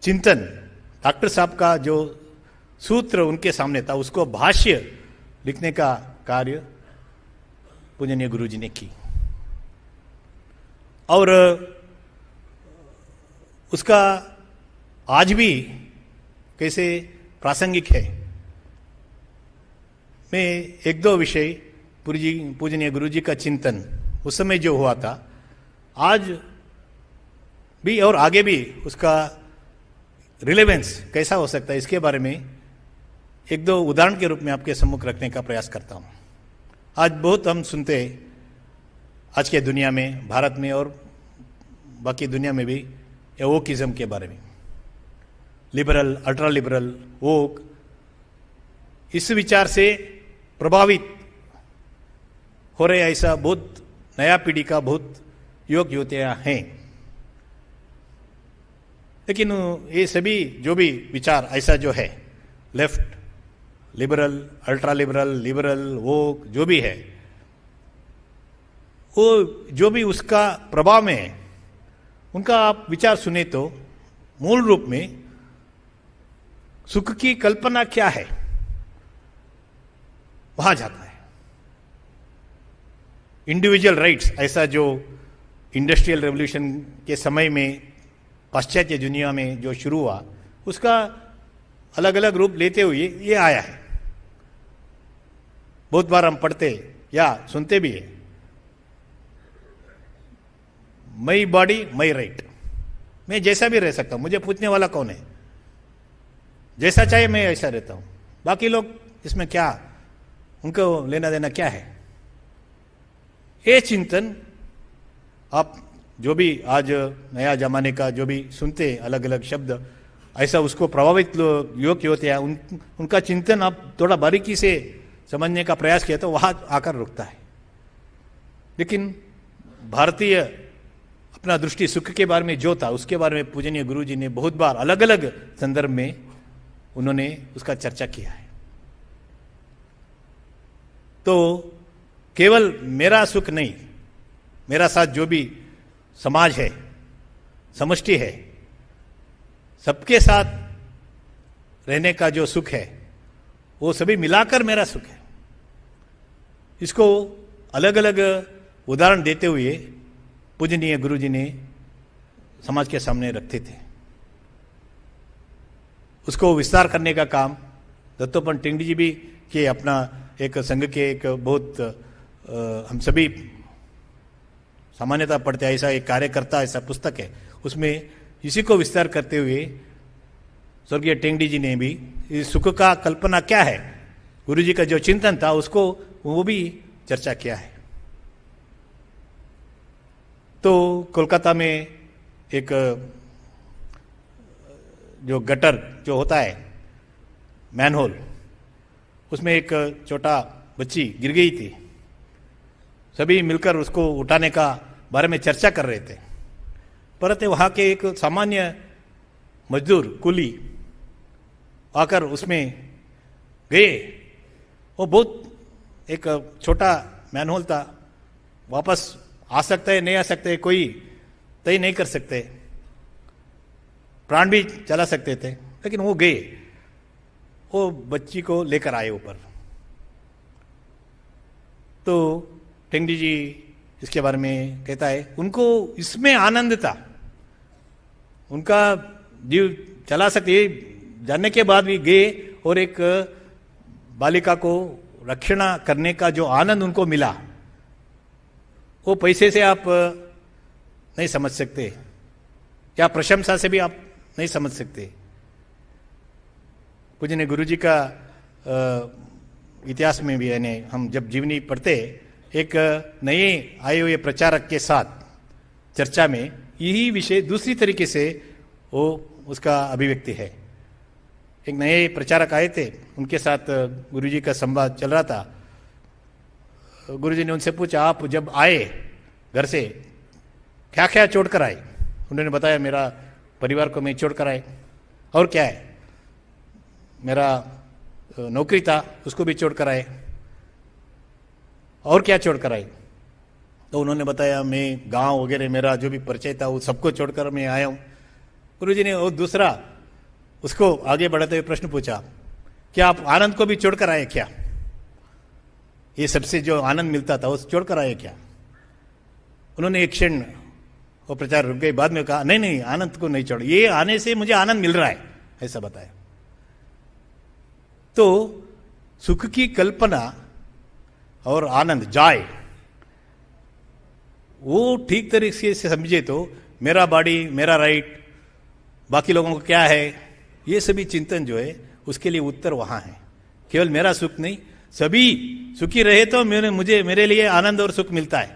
चिंतन, डॉक्टर साहब का जो सूत्र उनके सामने था उसको भाष्य लिखने का कार्य पूजनीय गुरु जी ने की, और उसका आज भी कैसे प्रासंगिक है। मैं एक दो विषय पूजनीय गुरु जी का चिंतन उस समय जो हुआ था, आज भी और आगे भी उसका रिलेवेंस कैसा हो सकता है, इसके बारे में एक दो उदाहरण के रूप में आपके सम्मुख रखने का प्रयास करता हूं। आज बहुत हम सुनते हैं आज के दुनिया में, भारत में और बाकी दुनिया में भी, वोकिज्म के बारे में, लिबरल, अल्ट्रा लिबरल, वोक, इस विचार से प्रभावित हो रहे ऐसा बहुत नया पीढ़ी का बहुत युवक युवतियां हैं। लेकिन ये सभी जो भी विचार ऐसा जो है, left, liberal, ultra liberal, liberal, woke, जो भी है, वो जो भी उसका प्रभाव में है, उनका आप विचार सुने तो मूल रूप में सुख की कल्पना क्या है वहां जाता है। इंडिविजुअल राइट्स, ऐसा जो इंडस्ट्रियल रेवोल्यूशन के समय में पाश्चात्य दुनिया में जो शुरू हुआ, उसका अलग अलग रूप लेते हुए ये आया है। बहुत बार हम पढ़ते या सुनते भी है, मई बॉडी मई राइट, मैं जैसा भी रह सकता हूं, मुझे पूछने वाला कौन है, जैसा चाहे मैं ऐसा रहता हूं, बाकी लोग इसमें क्या, उनको लेना देना क्या है। ये चिंतन आप जो भी आज नया जमाने का जो भी सुनते अलग अलग शब्द, ऐसा उसको प्रभावित युवक होते हैं, उनका चिंतन आप थोड़ा बारीकी से समझने का प्रयास किया तो वहां आकर रुकता है। लेकिन भारतीय अपना दृष्टि सुख के बारे में जो था, उसके बारे में पूजनीय गुरु जी ने बहुत बार अलग अलग संदर्भ में उन्होंने उसका चर्चा किया है। तो केवल मेरा सुख नहीं, मेरा साथ जो भी समाज है, समष्टि है, सबके साथ रहने का जो सुख है, वो सभी मिलाकर मेरा सुख है। इसको अलग अलग उदाहरण देते हुए पूजनीय गुरु जी ने समाज के सामने रखते थे। उसको विस्तार करने का काम दत्तोपंत टेंगड़ी जी भी किए। अपना एक संघ के एक बहुत हम सभी सामान्यतः पढ़ते, ऐसा एक कार्यकर्ता, ऐसा पुस्तक है, उसमें इसी को विस्तार करते हुए स्वर्गीय टेंगड़ी जी ने भी इस सुख का कल्पना क्या है, गुरु जी का जो चिंतन था उसको वो भी चर्चा किया है। तो कोलकाता में एक जो गटर जो होता है, मैनहोल, उसमें एक छोटा बच्ची गिर गई थी। सभी मिलकर उसको उठाने का बारे में चर्चा कर रहे थे। परंतु वहां के एक सामान्य मजदूर कुली आकर उसमें गए। वो बहुत एक छोटा मैनहोल था, वापस आ सकता है नहीं आ सकते कोई तय नहीं कर सकते, प्राण भी चला सकते थे, लेकिन वो गए, वो बच्ची को लेकर आए ऊपर। तो टेंगड़ी जी इसके बारे में कहता है, उनको इसमें आनंद था, उनका जीव चला सकते जानने के बाद भी गए और एक बालिका को रक्षणा करने का जो आनंद उनको मिला, वो पैसे से आप नहीं समझ सकते, या प्रशंसा से भी आप नहीं समझ सकते। पूजनीय गुरु जी का इतिहास में भी यानी हम जब जीवनी पढ़ते, एक नए आए हुए प्रचारक के साथ चर्चा में यही विषय दूसरी तरीके से वो उसका अभिव्यक्ति है। एक नए प्रचारक आए थे, उनके साथ गुरुजी का संवाद चल रहा था। गुरुजी ने उनसे पूछा, आप जब आए घर से क्या क्या छोड़कर आए? उन्होंने बताया, मेरा परिवार को मैं छोड़कर आए। और क्या है? मेरा नौकरी था उसको भी छोड़कर आए। और क्या छोड़कर आए? तो उन्होंने बताया, मैं गांव वगैरह मेरा जो भी परिचय था वो सबको छोड़कर मैं आया हूँ। गुरुजी ने और दूसरा उसको आगे बढ़ाते हुए प्रश्न पूछा, क्या आप आनंद को भी छोड़कर आए क्या? ये सबसे जो आनंद मिलता था वो छोड़कर आए क्या? उन्होंने एक क्षण वो प्रचार रुक गए, बाद में कहा, नहीं नहीं, आनंद को नहीं छोड़, ये आने से मुझे आनंद मिल रहा है, ऐसा बताया। तो सुख की कल्पना और आनंद, जॉय, वो ठीक तरीके से समझे तो मेरा बॉडी, मेरा राइट, बाकी लोगों को क्या है, ये सभी चिंतन जो है उसके लिए उत्तर वहां है। केवल मेरा सुख नहीं, सभी सुखी रहे तो मेरे लिए आनंद और सुख मिलता है।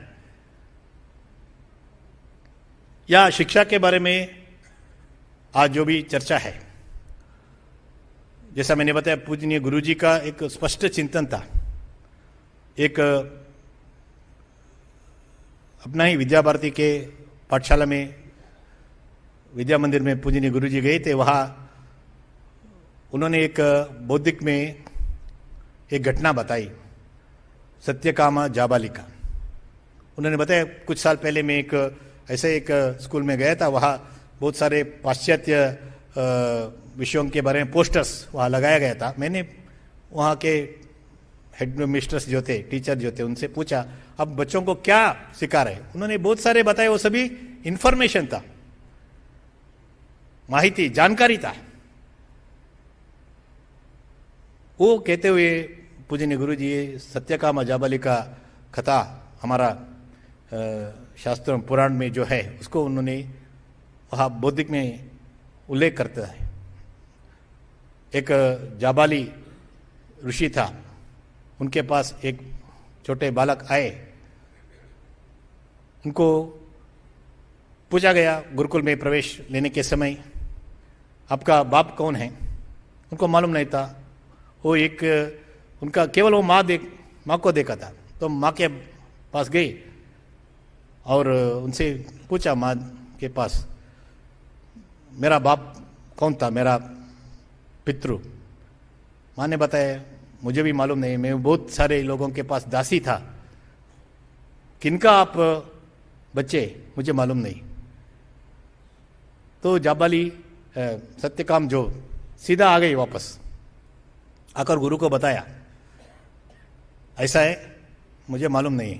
या शिक्षा के बारे में आज जो भी चर्चा है, जैसा मैंने बताया, पूजनीय गुरुजी का एक स्पष्ट चिंतन था। एक अपना ही विद्या भारती के पाठशाला में, विद्या मंदिर में पूजनीय गुरुजी गए थे। वहाँ उन्होंने एक बौद्धिक में एक घटना बताई, सत्यकामा जाबालिका। उन्होंने बताया, कुछ साल पहले मैं ऐसे एक स्कूल में गया था। वहाँ बहुत सारे पाश्चात्य विषयों के बारे में पोस्टर्स वहाँ लगाया गया था। मैंने वहाँ के हेड मिस्ट्रेस जो थे, टीचर जो थे, उनसे पूछा, अब बच्चों को क्या सिखा रहे? उन्होंने बहुत सारे बताए, वो सभी इंफॉर्मेशन था, माहिती, जानकारी था। वो कहते हुए पूजनीय गुरुजी, ये सत्यकामा जाबालिका कथा हमारा शास्त्रों पुराण में जो है उसको उन्होंने वहाँ बौद्धिक में उल्लेख करता है। एक जाबाली ऋषि था, उनके पास एक छोटे बालक आए। उनको पूछा गया गुरुकुल में प्रवेश लेने के समय, आपका बाप कौन है? उनको मालूम नहीं था। वो एक उनका केवल वो माँ को देखा था। तो माँ के पास गए और उनसे पूछा, माँ के पास, मेरा बाप कौन था, मेरा पितृ? माँ ने बताया, मुझे भी मालूम नहीं, मैं बहुत सारे लोगों के पास दासी था, किनका आप बच्चे मुझे मालूम नहीं। तो जाबाली सत्यकाम जो सीधा आ गई वापस, आकर गुरु को बताया, ऐसा है, मुझे मालूम नहीं,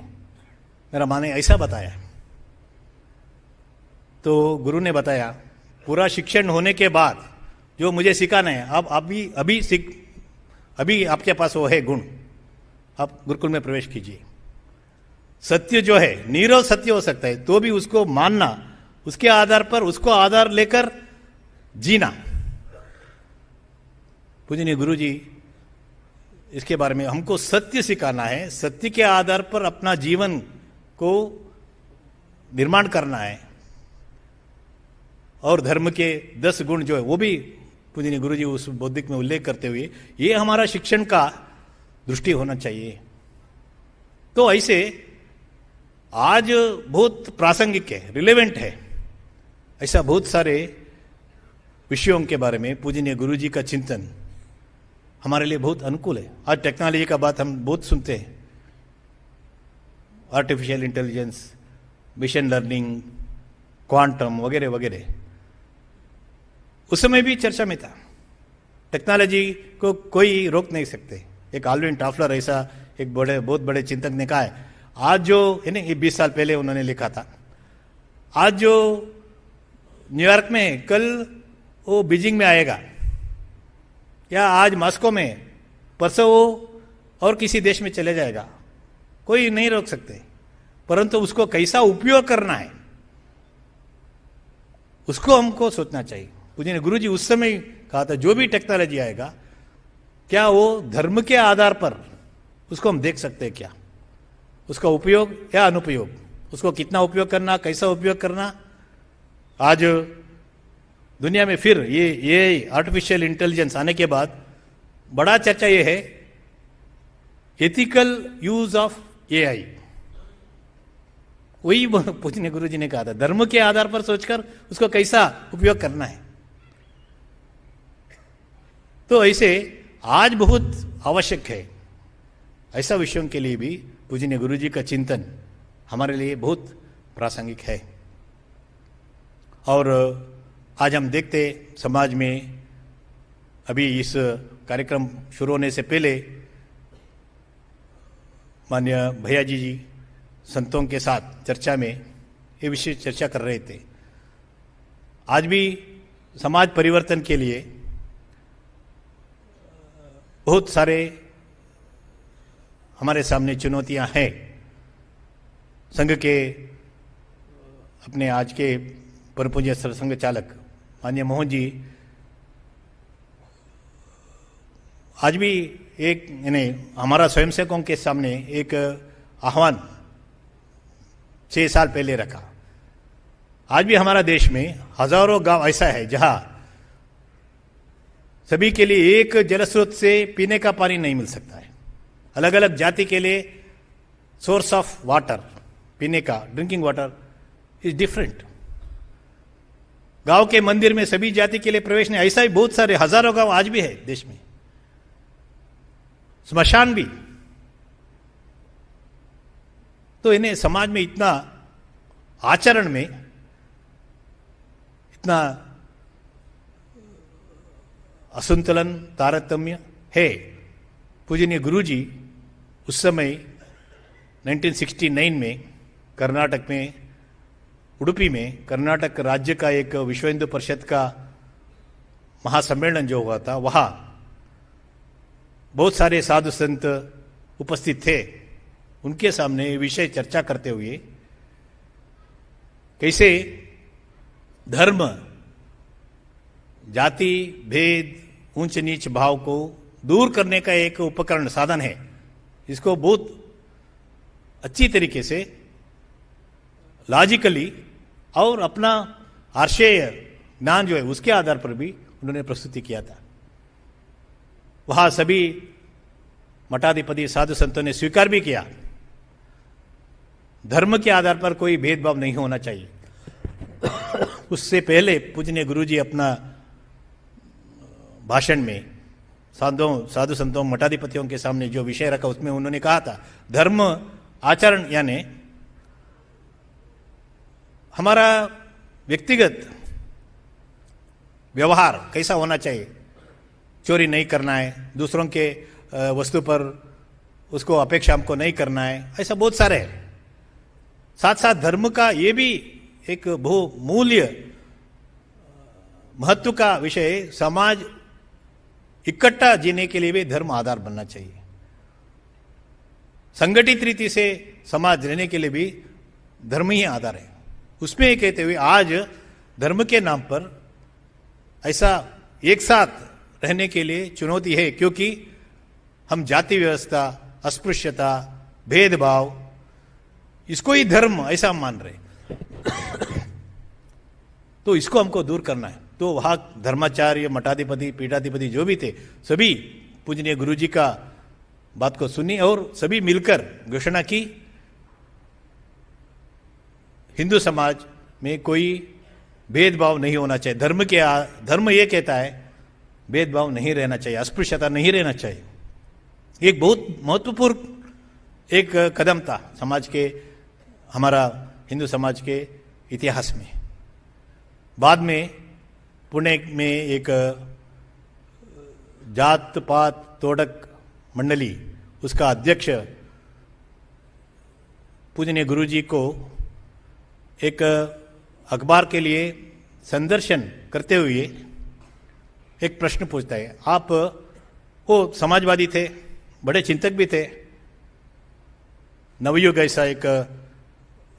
मेरा माँ ने ऐसा बताया। तो गुरु ने बताया, पूरा शिक्षण होने के बाद जो मुझे सिखाना है, अब अभी आपके पास वो है गुण, आप गुरुकुल में प्रवेश कीजिए। सत्य जो है नीरव सत्य हो सकता है, तो भी उसको मानना, उसके आधार पर उसको आधार लेकर जीना। पूजनीय गुरु जी इसके बारे में हमको सत्य सिखाना है, सत्य के आधार पर अपना जीवन को निर्माण करना है। और धर्म के 10 गुण जो है वो भी पूजनीय गुरु जी उस बौद्धिक में उल्लेख करते हुए, ये हमारा शिक्षण का दृष्टि होना चाहिए। तो ऐसे आज बहुत प्रासंगिक है, रिलेवेंट है, ऐसा बहुत सारे विषयों के बारे में पूजनीय गुरु जी का चिंतन हमारे लिए बहुत अनुकूल है। आज टेक्नोलॉजी का बात हम बहुत सुनते हैं, artificial intelligence, mission learning, quantum वगैरह वगैरह, उस समय भी चर्चा में था। टेक्नोलॉजी को कोई रोक नहीं सकते। एक आल्विन टॉफलर ऐसा एक बहुत बड़े चिंतक ने कहा है, आज जो है ना, ये 20 साल पहले उन्होंने लिखा था, आज जो न्यूयॉर्क में, कल वो बीजिंग में आएगा, या आज मॉस्को में, परसों वो और किसी देश में चले जाएगा, कोई नहीं रोक सकते। परंतु उसको कैसा उपयोग करना है उसको हमको सोचना चाहिए। पूजनीय गुरुजी उस समय कहा था जो भी टेक्नोलॉजी आएगा क्या वो धर्म के आधार पर उसको हम देख सकते हैं क्या, उसका उपयोग या अनुपयोग, उसको कितना उपयोग करना, कैसा उपयोग करना। आज दुनिया में फिर ये आर्टिफिशियल इंटेलिजेंस आने के बाद बड़ा चर्चा ये है एथिकल यूज ऑफ एआई। वही पूजनीय गुरुजी ने कहा था धर्म के आधार पर सोचकर उसको कैसा उपयोग करना है। तो ऐसे आज बहुत आवश्यक है, ऐसा विषयों के लिए भी पूजनीय गुरुजी का चिंतन हमारे लिए बहुत प्रासंगिक है। और आज हम देखते समाज में अभी इस कार्यक्रम शुरू होने से पहले माननीय भैया जी संतों के साथ चर्चा में ये विषय चर्चा कर रहे थे। आज भी समाज परिवर्तन के लिए बहुत सारे हमारे सामने चुनौतियां हैं। संघ के अपने आज के परम पूज्य सरसंघ चालक माननीय मोहन जी आज भी एक हमारा स्वयंसेवकों के सामने एक आह्वान 6 साल पहले रखा। आज भी हमारा देश में हजारों गांव ऐसा है जहां सभी के लिए एक जल स्रोत से पीने का पानी नहीं मिल सकता है। अलग अलग जाति के लिए सोर्स ऑफ वाटर, पीने का ड्रिंकिंग वाटर इज डिफरेंट। गांव के मंदिर में सभी जाति के लिए प्रवेश नहीं, ऐसा ही बहुत सारे हजारों गांव आज भी है देश में। स्मशान भी। तो इन्हें समाज में इतना आचरण में इतना असंतुलन तारतम्य है। पूजनीय गुरुजी उस समय 1969 में कर्नाटक में उडुपी में कर्नाटक राज्य का एक विश्व हिंदू परिषद का महासम्मेलन जो हुआ था, वहां बहुत सारे साधु संत उपस्थित थे। उनके सामने ये विषय चर्चा करते हुए कैसे धर्म, जाति भेद, ऊंच नीच भाव को दूर करने का एक उपकरण साधन है, इसको बहुत अच्छी तरीके से लॉजिकली और अपना आर्षेय ज्ञान जो है उसके आधार पर भी उन्होंने प्रस्तुति किया था। वहां सभी मठाधिपति साधु संतों ने स्वीकार भी किया धर्म के आधार पर कोई भेदभाव नहीं होना चाहिए। उससे पहले पूजनीय गुरुजी अपना भाषण में साधु संतों मठाधिपतियों के सामने जो विषय रखा उसमें उन्होंने कहा था धर्म आचरण यानी हमारा व्यक्तिगत व्यवहार कैसा होना चाहिए। चोरी नहीं करना है, दूसरों के वस्तु पर उसको अपेक्षा हमको नहीं करना है, ऐसा बहुत सारे है। साथ साथ धर्म का ये भी एक बहुमूल्य महत्व का विषय है। समाज इकट्ठा जीने के लिए भी धर्म आधार बनना चाहिए। संगठित रीति से समाज रहने के लिए भी धर्म ही आधार है। उसमें ये कहते हुए आज धर्म के नाम पर ऐसा एक साथ रहने के लिए चुनौती है, क्योंकि हम जाति व्यवस्था, अस्पृश्यता, भेदभाव, इसको ही धर्म ऐसा मान रहे तो इसको हमको दूर करना है। तो वहां धर्माचार्य, मठाधिपति, पीठाधिपति जो भी थे सभी पूजनीय गुरुजी का बात को सुनी और सभी मिलकर घोषणा की हिंदू समाज में कोई भेदभाव नहीं होना चाहिए। धर्म ये कहता है भेदभाव नहीं रहना चाहिए, अस्पृश्यता नहीं रहना चाहिए। एक बहुत महत्वपूर्ण एक कदम था समाज के, हमारा हिंदू समाज के इतिहास में। बाद में पुणे में एक जात पात तोड़क मंडली, उसका अध्यक्ष पूजनीय गुरुजी को एक अखबार के लिए संदर्शन करते हुए एक प्रश्न पूछता है। आप, वो समाजवादी थे, बड़े चिंतक भी थे। नवयुग ऐसा एक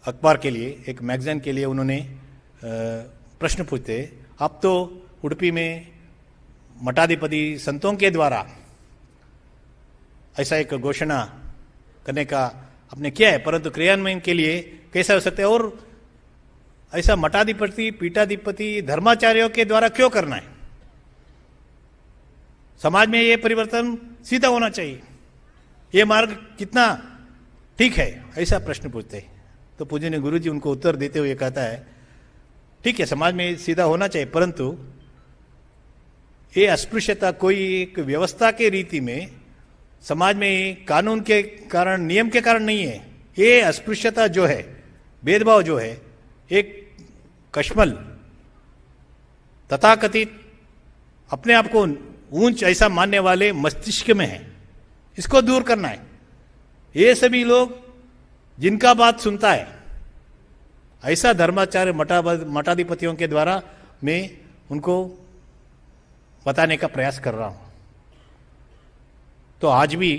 अखबार के लिए, एक मैगजीन के लिए उन्होंने प्रश्न पूछते, आप तो उडुपी में मठाधिपति संतों के द्वारा ऐसा एक घोषणा करने का आपने किया है, परंतु क्रियान्वयन के लिए कैसा हो सकता है? और ऐसा मठाधिपति, पीठाधिपति, धर्माचार्यों के द्वारा क्यों करना है? समाज में ये परिवर्तन सीधा होना चाहिए, ये मार्ग कितना ठीक है, ऐसा प्रश्न पूछते हैं। तो पूजनीय गुरुजी उनको उत्तर देते हुए कहता है, ठीक है, समाज में सीधा होना चाहिए, परंतु ये अस्पृश्यता कोई एक व्यवस्था के रीति में समाज में कानून के कारण, नियम के कारण नहीं है। ये अस्पृश्यता जो है, भेदभाव जो है, एक कश्मल तथाकथित अपने आप को ऊंच ऐसा मानने वाले मस्तिष्क में है, इसको दूर करना है। ये सभी लोग जिनका बात सुनता है, ऐसा धर्माचार्य मठाधिपतियों के द्वारा मैं उनको बताने का प्रयास कर रहा हूं। तो आज भी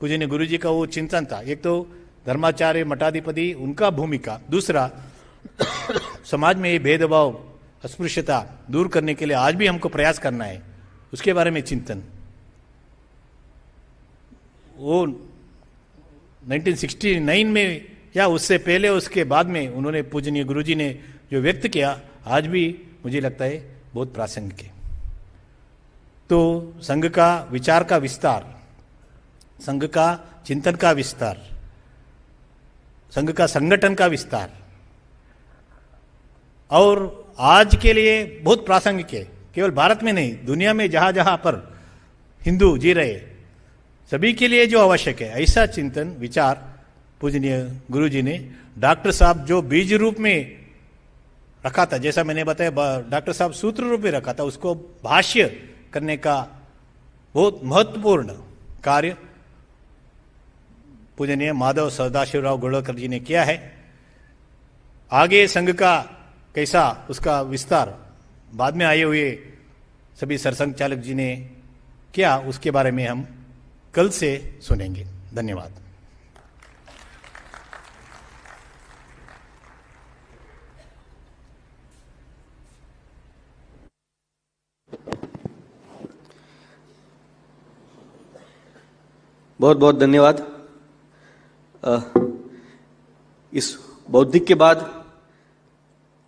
पूजनीय गुरुजी का वो चिंतन था, एक तो धर्माचार्य मठाधिपति उनका भूमिका, दूसरा समाज में ये भेदभाव, अस्पृश्यता दूर करने के लिए आज भी हमको प्रयास करना है, उसके बारे में चिंतन। वो 1969 में या उससे पहले, उसके बाद में उन्होंने, पूजनीय गुरुजी ने जो व्यक्त किया, आज भी मुझे लगता है बहुत प्रासंगिक है। तो संघ का विचार का विस्तार, संघ का चिंतन का विस्तार, संघ का संगठन का विस्तार और आज के लिए बहुत प्रासंगिक है। केवल भारत में नहीं, दुनिया में जहां जहां पर हिंदू जी रहे सभी के लिए जो आवश्यक है, ऐसा चिंतन विचार पूजनीय गुरुजी ने डॉक्टर साहब जो बीज रूप में रखा था, जैसा मैंने बताया, डॉक्टर साहब सूत्र रूप में रखा था, उसको भाष्य करने का बहुत महत्वपूर्ण कार्य पूजनीय माधव सदाशिवराव गोलवलकर जी ने किया है। आगे संघ का कैसा उसका विस्तार बाद में आए हुए सभी सरसंघ चालक जी ने किया, उसके बारे में हम कल से सुनेंगे। धन्यवाद। बहुत बहुत धन्यवाद। इस बौद्धिक के बाद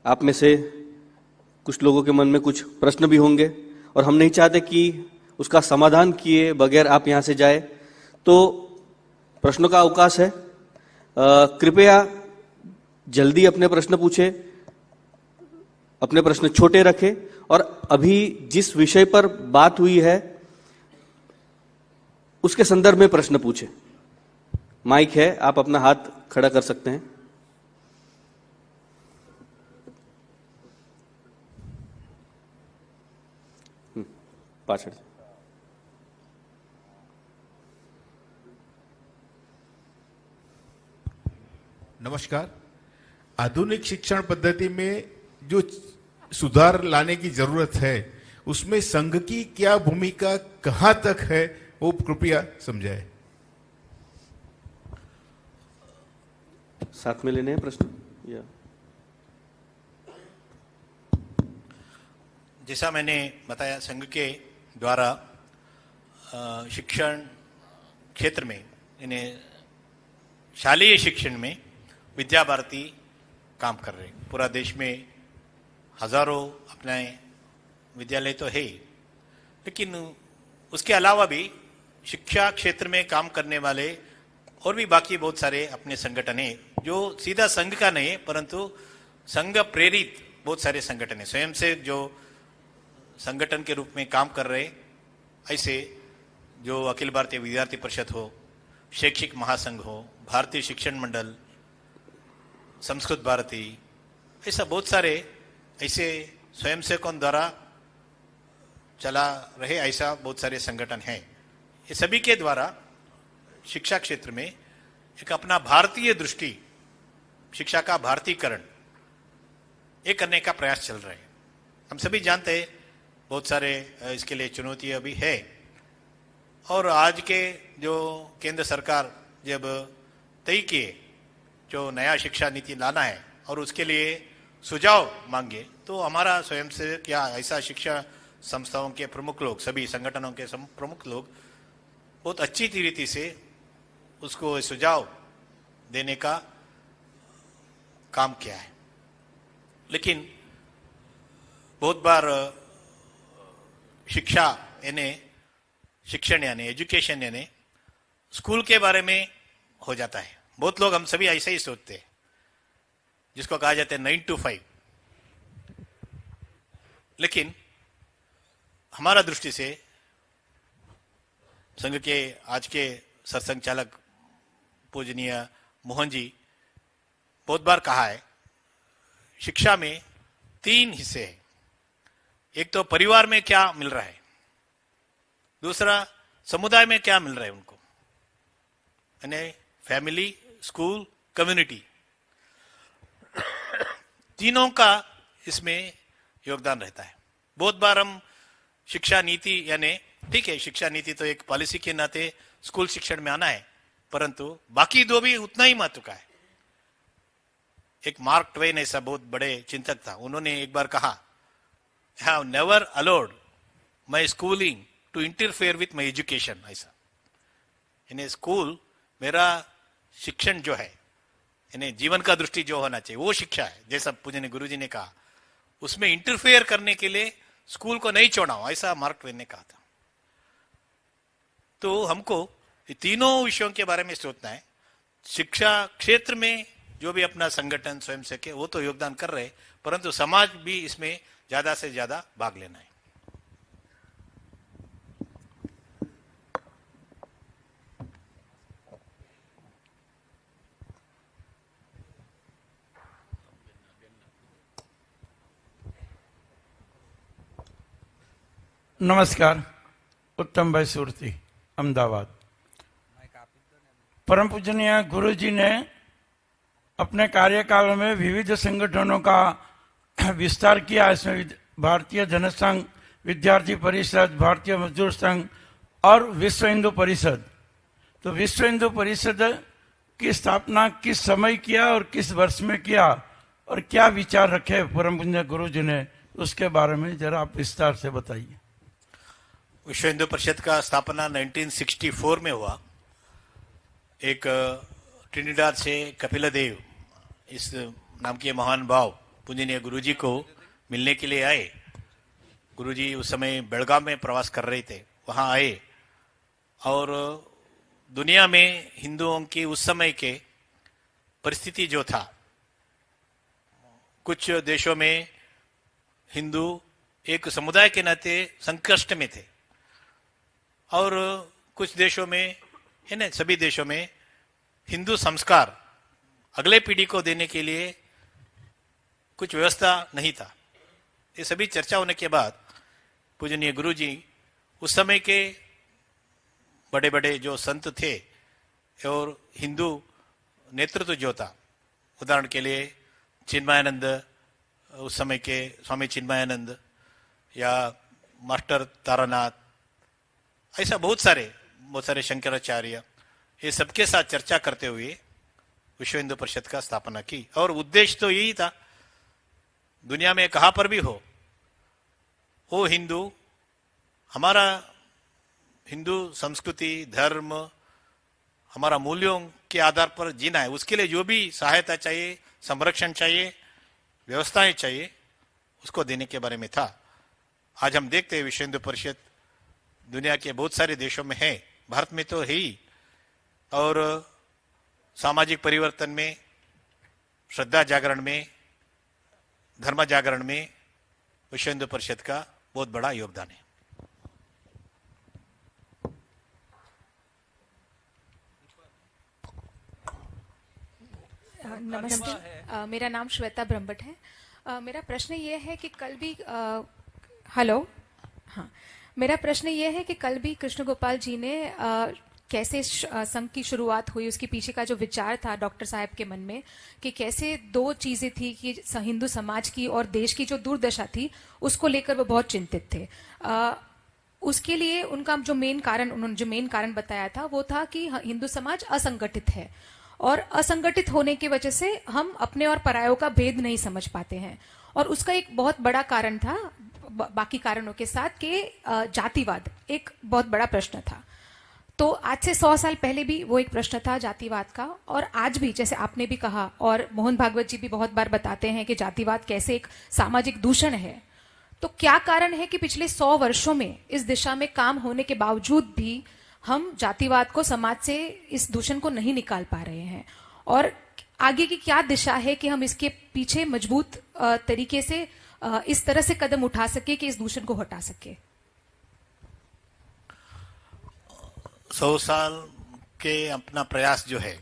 आप में से कुछ लोगों के मन में कुछ प्रश्न भी होंगे और हम नहीं चाहते कि उसका समाधान किए बगैर आप यहां से जाए, तो प्रश्नों का अवकाश है। कृपया जल्दी अपने प्रश्न पूछे, अपने प्रश्न छोटे रखें और अभी जिस विषय पर बात हुई है उसके संदर्भ में प्रश्न पूछे। माइक है, आप अपना हाथ खड़ा कर सकते हैं। पाछड़ नमस्कार। आधुनिक शिक्षण पद्धति में जो सुधार लाने की जरूरत है, उसमें संघ की क्या भूमिका कहां तक है, वो कृपया समझाएं। साथ में लेने हैं प्रश्न या जैसा मैंने बताया, संघ के द्वारा शिक्षण क्षेत्र में, यानी शालेय शिक्षण में विद्या भारती काम कर रहे हैं। पूरा देश में हजारों अपने विद्यालय तो है ही, लेकिन उसके अलावा भी शिक्षा क्षेत्र में काम करने वाले और भी बाकी बहुत सारे अपने संगठन हैं, जो सीधा संघ का नहीं है, परंतु संघ प्रेरित बहुत सारे संगठन हैं, स्वयं से जो संगठन के रूप में काम कर रहे। ऐसे जो अखिल भारतीय विद्यार्थी परिषद हो, शैक्षिक महासंघ हो, भारतीय शिक्षण मंडल, संस्कृत भारती, ऐसा बहुत सारे ऐसे स्वयंसेवकों द्वारा चला रहे ऐसा बहुत सारे संगठन हैं। ये सभी के द्वारा शिक्षा क्षेत्र में एक अपना भारतीय दृष्टि, शिक्षा का भारतीकरण ये करने का प्रयास चल रहा है। हम सभी जानते हैं बहुत सारे इसके लिए चुनौतियां भी है, और आज के जो केंद्र सरकार जब तय किए जो नया शिक्षा नीति लाना है और उसके लिए सुझाव मांगे तो हमारा स्वयं से क्या ऐसा शिक्षा संस्थाओं के प्रमुख लोग, सभी संगठनों के प्रमुख लोग बहुत अच्छी रीति से उसको सुझाव देने का काम किया है। लेकिन बहुत बार शिक्षा यानी शिक्षण यानी एजुकेशन यानी स्कूल के बारे में हो जाता है। बहुत लोग, हम सभी ऐसे ही सोचते हैं, जिसको कहा जाता है 9 to 5। लेकिन हमारा दृष्टि से संघ के आज के सरसंघचालक पूजनीय मोहन जी बहुत बार कहा है, शिक्षा में 3 हिस्से हैं। एक तो परिवार में क्या मिल रहा है, दूसरा समुदाय में क्या मिल रहा है उनको, यानी फैमिली, स्कूल, कम्युनिटी, तीनों का इसमें योगदान रहता है। बहुत बार हम शिक्षा नीति यानी, ठीक है शिक्षा नीति तो एक पॉलिसी के नाते स्कूल शिक्षण में आना है, परंतु बाकी 2 भी उतना ही महत्व का है। एक मार्क ट्वेन ऐसा बहुत बड़े चिंतक था, उन्होंने एक बार कहा, I have never allowed my schooling to interfere with my education। ऐसा यानी स्कूल, मेरा शिक्षण जो है यानी जीवन का दृष्टि जो होना चाहिए वो शिक्षा है, जैसा पूजनीय गुरुजी ने कहा, उसमें इंटरफेयर करने के लिए स्कूल को नहीं छोड़ा, ऐसा मार्क ट्वेन ने कहा था। तो हमको ये तीनों विषयों के बारे में सोचना है। शिक्षा क्षेत्र में जो भी अपना संगठन स्वयं से के वो तो योगदान कर रहे, परंतु समाज भी इसमें ज्यादा से ज्यादा भाग लेना है। नमस्कार, उत्तम भाई सुरती, अहमदाबाद। परम पूजनीय गुरु जी ने अपने कार्यकाल में विविध संगठनों का विस्तार किया। इसमें भारतीय जनसंघ, विद्यार्थी परिषद, भारतीय मजदूर संघ और विश्व हिंदू परिषद। तो विश्व हिंदू परिषद की स्थापना किस समय किया और किस वर्ष में किया और क्या विचार रखे परम पूजनीय गुरु जी ने, उसके बारे में जरा आप विस्तार से बताइए। विश्व हिंदू परिषद का स्थापना 1964 में हुआ। एक ट्रिनिडाद से कपिल देव इस नाम के महान भाव पूजनीय गुरुजी को मिलने के लिए आए। गुरुजी उस समय बेलगाम में प्रवास कर रहे थे, वहां आए और दुनिया में हिंदुओं की उस समय के परिस्थिति जो था, कुछ देशों में हिंदू एक समुदाय के नाते संकष्ट में थे और कुछ देशों में है ना, सभी देशों में हिंदू संस्कार अगले पीढ़ी को देने के लिए कुछ व्यवस्था नहीं था। ये सभी चर्चा होने के बाद पूजनीय गुरुजी उस समय के बड़े बड़े जो संत थे और हिंदू नेतृत्व जो था, उदाहरण के लिए चिन्मयानंद, उस समय के स्वामी चिन्मयानंद या मास्टर तारानाथ, ऐसा बहुत सारे शंकराचार्य, ये सबके साथ चर्चा करते हुए विश्व हिंदू परिषद का स्थापना की। और उद्देश्य तो यही था, दुनिया में कहां पर भी हो वो हिंदू, हमारा हिंदू संस्कृति, धर्म, हमारा मूल्यों के आधार पर जीना है, उसके लिए जो भी सहायता चाहिए, संरक्षण चाहिए, व्यवस्थाएं चाहिए, उसको देने के बारे में था। आज हम देखते हैं विश्व हिंदू परिषद दुनिया के बहुत सारे देशों में है, भारत में तो है ही, और सामाजिक परिवर्तन में, श्रद्धा जागरण में, धर्म जागरण में विश्व हिंदू परिषद का बहुत बड़ा योगदान है। नमस्ते, मेरा नाम श्वेता ब्रह्मभट्ट है। मेरा प्रश्न ये है कि कल भी हेलो, हाँ, मेरा प्रश्न ये है कि कल भी कृष्ण गोपाल जी ने कैसे संघ की शुरुआत हुई, उसके पीछे का जो विचार था डॉक्टर साहब के मन में, कि कैसे 2 चीजें थी कि हिंदू समाज की और देश की जो दुर्दशा थी उसको लेकर वो बहुत चिंतित थे। उसके लिए उनका जो मेन कारण, उन्होंने जो मेन कारण बताया था वो था कि हिंदू समाज असंगठित है और असंगठित होने की वजह से हम अपने और परायों का भेद नहीं समझ पाते हैं। और उसका एक बहुत बड़ा कारण था, बाकी कारणों के साथ, कि जातिवाद एक बहुत बड़ा प्रश्न था। तो आज से 100 साल पहले भी वो एक प्रश्न था जातिवाद का, और आज भी, जैसे आपने भी कहा और मोहन भागवत जी भी बहुत बार बताते हैं कि जातिवाद कैसे एक सामाजिक दूषण है। तो क्या कारण है कि पिछले 100 वर्षों में इस दिशा में काम होने के बावजूद भी हम जातिवाद को समाज से, इस दूषण को नहीं निकाल पा रहे हैं? और आगे की क्या दिशा है कि हम इसके पीछे मजबूत तरीके से इस तरह से कदम उठा सके कि इस दूषण को हटा सके? 100 साल के अपना प्रयास जो है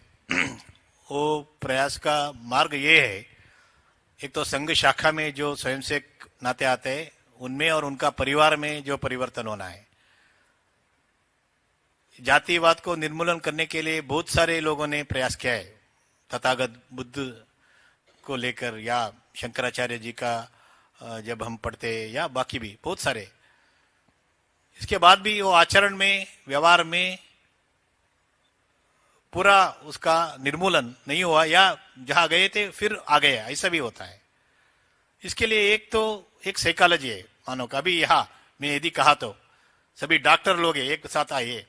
वो प्रयास का मार्ग ये है, एक तो संघ शाखा में जो स्वयंसेवक नाते आते हैं उनमें और उनका परिवार में जो परिवर्तन होना है। जातिवाद को निर्मूलन करने के लिए बहुत सारे लोगों ने प्रयास किया है, तथागत बुद्ध को लेकर, या शंकराचार्य जी का जब हम पढ़ते, या बाकी भी बहुत सारे। इसके बाद भी वो आचरण में, व्यवहार में पूरा उसका निर्मूलन नहीं हुआ, या जहां गए थे फिर आ गए, ऐसा भी होता है। इसके लिए एक तो एक साइकोलॉजी है मानव का। अभी यहाँ मैं यदि कहा तो सभी डॉक्टर लोग एक साथ आइए,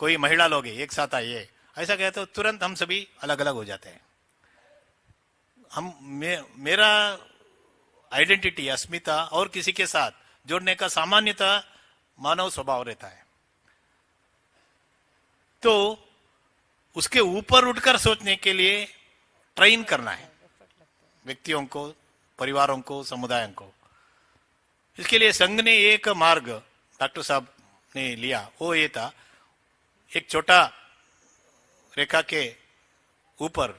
कोई महिला लोग एक साथ आइए, ऐसा कहे तो तुरंत हम सभी अलग अलग हो जाते हैं। मेरा आइडेंटिटी, अस्मिता और किसी के साथ जोड़ने का सामान्यतः मानव स्वभाव रहता है। तो उसके ऊपर उठकर सोचने के लिए ट्रेन करना है व्यक्तियों को, परिवारों को, समुदायों को। इसके लिए संघ ने एक मार्ग डॉक्टर साहब ने लिया, वो ये था, एक छोटा रेखा के ऊपर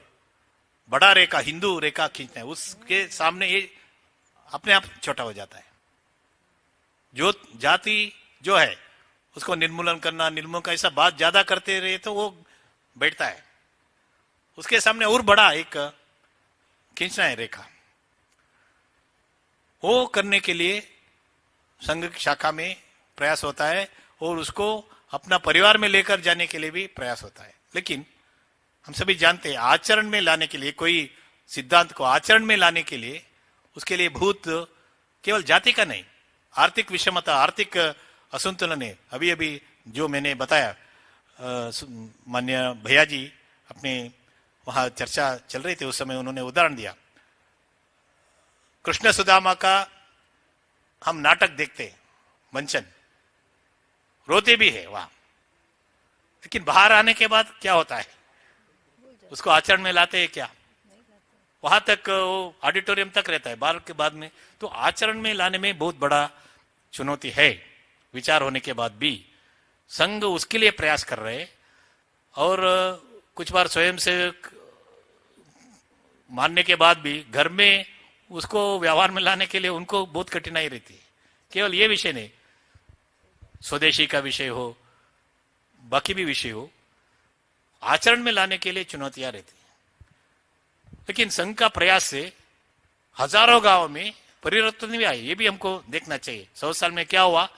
बड़ा रेखा, हिंदू रेखा खींचना है, उसके सामने ये अपने आप छोटा हो जाता है। जो जाति जो है उसको निर्मूलन करना, निर्मूलन का ऐसा बात ज्यादा करते रहे तो वो बैठता है, उसके सामने और बड़ा एक खींचना है रेखा। वो करने के लिए संघ शाखा में प्रयास होता है और उसको अपना परिवार में लेकर जाने के लिए भी प्रयास होता है। लेकिन हम सभी जानते हैं आचरण में लाने के लिए, कोई सिद्धांत को आचरण में लाने के लिए, उसके लिए भूत केवल जाति का नहीं, आर्थिक विषमता, आर्थिक असंतुलन है। अभी अभी जो मैंने बताया, मान्य भैया जी अपने वहां चर्चा चल रही थी, उस समय उन्होंने उदाहरण दिया कृष्ण सुदामा का। हम नाटक देखते हैं, मंचन, रोते भी है वहां, लेकिन बाहर आने के बाद क्या होता है, उसको आचरण में लाते हैं क्या? वहां तक वो ऑडिटोरियम तक रहता है, बाहर के बाद में तो आचरण में लाने में बहुत बड़ा चुनौती है। विचार होने के बाद भी संघ उसके लिए प्रयास कर रहे हैं, और कुछ बार स्वयं से मानने के बाद भी घर में उसको व्यवहार में लाने के लिए उनको बहुत कठिनाई रहती है। केवल ये विषय नहीं, स्वदेशी का विषय हो, बाकी भी विषय हो, आचरण में लाने के लिए चुनौतियां रहती है। लेकिन संघ का प्रयास से हजारों गांवों में परिवर्तन भी आए, ये भी हमको देखना चाहिए। 100 साल में क्या हुआ,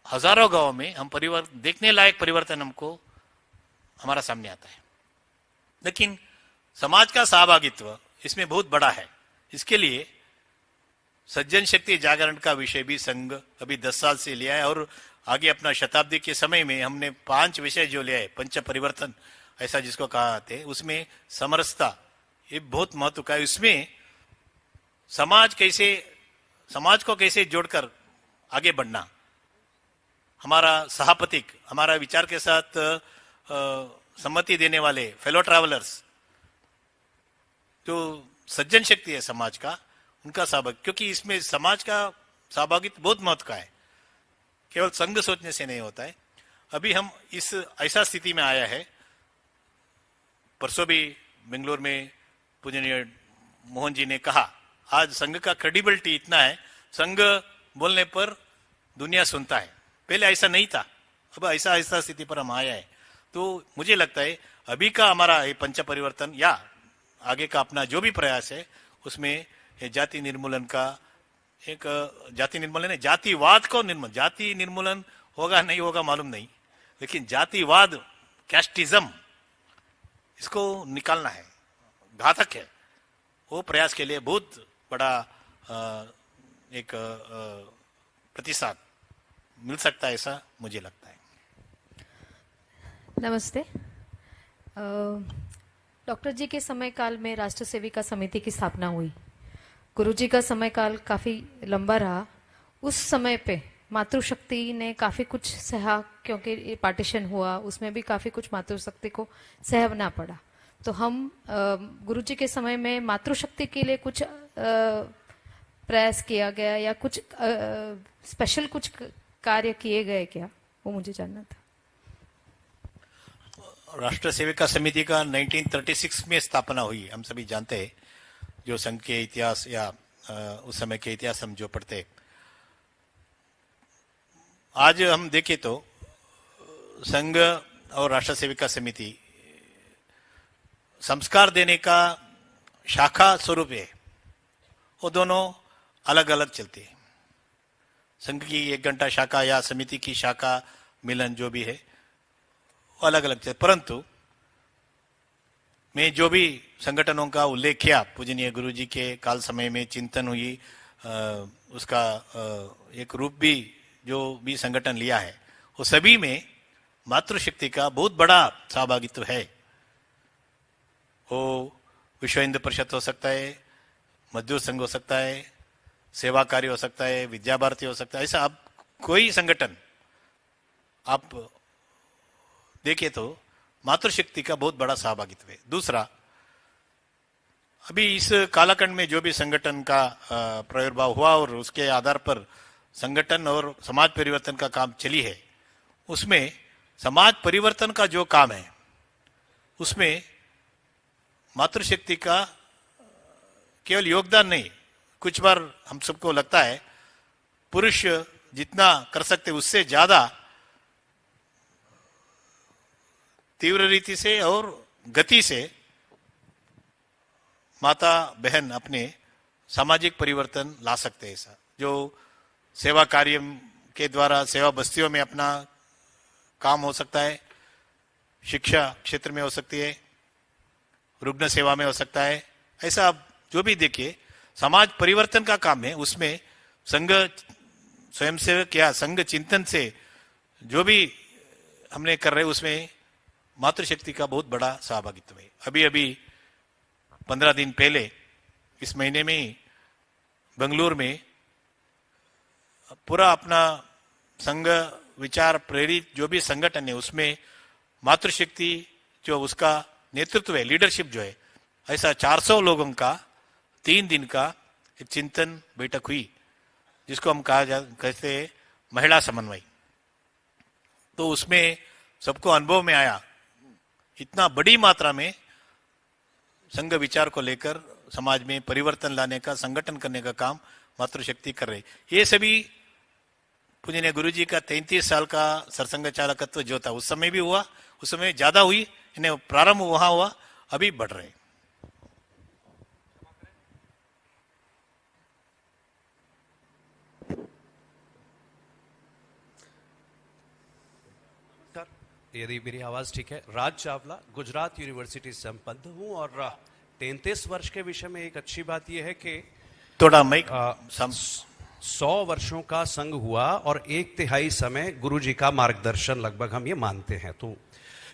हजारों गांवों में हम परिवर्तन, देखने लायक परिवर्तन हमको हमारा सामने आता है। लेकिन समाज का सहभागित्व इसमें बहुत बड़ा है। इसके लिए सज्जन शक्ति जागरण का विषय भी संघ अभी 10 साल से लिया है, और आगे अपना शताब्दी के समय में हमने 5 विषय जो लिया है, पंच परिवर्तन ऐसा जिसको कहा थे, उसमें समरसता ये बहुत महत्व का है। इसमें समाज को कैसे जोड़कर आगे बढ़ना, हमारा सहापतिक, हमारा विचार के साथ सम्मति देने वाले फेलो ट्रैवलर्स, जो सज्जन शक्ति है समाज का, उनका सहभाग, क्योंकि इसमें समाज का सहभागित्व बहुत महत्व का है, केवल संघ सोचने से नहीं होता है। अभी हम इस ऐसा स्थिति में आया है, परसों भी बेंगलोर में पूजनीय मोहन जी ने कहा, आज संघ का क्रेडिबिलिटी इतना है, संघ बोलने पर दुनिया सुनता है, पहले ऐसा नहीं था, अब ऐसा स्थिति पर हम आया है। तो मुझे लगता है अभी का हमारा ये पंच परिवर्तन या आगे का अपना जो भी प्रयास है, उसमें जाति निर्मूलन का एक, जाति निर्मूलन है, जातिवाद को निर्मूलन, जाति निर्मूलन होगा नहीं होगा मालूम नहीं, लेकिन जातिवाद, कैस्टिज्म, इसको निकालना है, घातक है। वो प्रयास के लिए बहुत बड़ा एक प्रतिसाद मिल सकता है, ऐसा मुझे लगता है। नमस्ते। डॉक्टर जी के समय काल में राष्ट्र सेविका समिति की स्थापना हुई। गुरुजी का समय काल काफी लंबा रहा। उस समय पे मातृशक्ति ने काफी कुछ सहा, क्योंकि पार्टीशन हुआ, उसमें भी काफी कुछ मातृशक्ति को सहना पड़ा। तो हम गुरुजी के समय में मातृशक्ति के लिए कुछ प्रयास किया गया या कुछ स्पेशल कुछ कार्य किए गए क्या, वो मुझे जानना था। राष्ट्र सेविका समिति का 1936 में स्थापना हुई, हम सभी जानते हैं। जो संघ के इतिहास या उस समय के इतिहास हम जो पढ़ते, आज हम देखें तो संघ और राष्ट्र सेविका समिति संस्कार देने का शाखा स्वरूप है, वो दोनों अलग अलग चलती है। संघ की 1 घंटा शाखा या समिति की शाखा मिलन जो भी है वो अलग अलग चलते, परंतु मैं जो भी संगठनों का उल्लेख किया, पूजनीय गुरु जी के काल समय में चिंतन हुई, उसका एक रूप भी जो भी संगठन लिया है, वो सभी में मातृशक्ति का बहुत बड़ा सहभागित्व है। वो विश्व हिंदू परिषद हो सकता है, मजदूर संघ हो सकता है, सेवा कार्य हो सकता है, विद्या भारती हो सकता है, ऐसा अब कोई संगठन आप देखिए तो मातृशक्ति का बहुत बड़ा सहभागित्व है। दूसरा, अभी इस कालखंड में जो भी संगठन का प्रादुर्भाव हुआ और उसके आधार पर संगठन और समाज परिवर्तन का काम चली है, उसमें समाज परिवर्तन का जो काम है उसमें मातृशक्ति का केवल योगदान नहीं, कुछ बार हम सबको लगता है पुरुष जितना कर सकते उससे ज्यादा तीव्र रीति से और गति से माता बहन अपने सामाजिक परिवर्तन ला सकते हैं। ऐसा जो सेवा कार्य के द्वारा सेवा बस्तियों में अपना काम हो सकता है, शिक्षा क्षेत्र में हो सकती है, रुग्ण सेवा में हो सकता है, ऐसा आप जो भी देखिए समाज परिवर्तन का काम है, उसमें संघ स्वयंसेवक या संघ चिंतन से जो भी हमने कर रहे उसमें मातृशक्ति का बहुत बड़ा सहभागित्व है। अभी अभी 15 दिन पहले इस महीने में ही बेंगलुरु में पूरा अपना संघ विचार प्रेरित जो भी संगठन है उसमें मातृशक्ति जो उसका नेतृत्व है, लीडरशिप जो है, ऐसा 400 लोगों का 3 दिन का एक चिंतन बैठक हुई, जिसको हम कहते हैं महिला समन्वय। तो उसमें सबको अनुभव में आया इतना बड़ी मात्रा में संघ विचार को लेकर समाज में परिवर्तन लाने का, संगठन करने का काम मातृशक्ति कर रही। ये सभी पूजनीय गुरु जी का 33 साल का सरसंघ चालकत्व जो था उस समय भी हुआ, उस समय ज्यादा हुई, इन्हें प्रारंभ वहां हुआ, अभी बढ़ रहे। यदि मेरी आवाज ठीक है। राज चावला, गुजरात यूनिवर्सिटी से संबद्ध हूं और 33 वर्ष के विषय में एक अच्छी बात यह है कि थोड़ा माइक 100 वर्षों का संघ हुआ और 1/3 समय गुरु जी का मार्गदर्शन लगभग हम ये मानते हैं। तो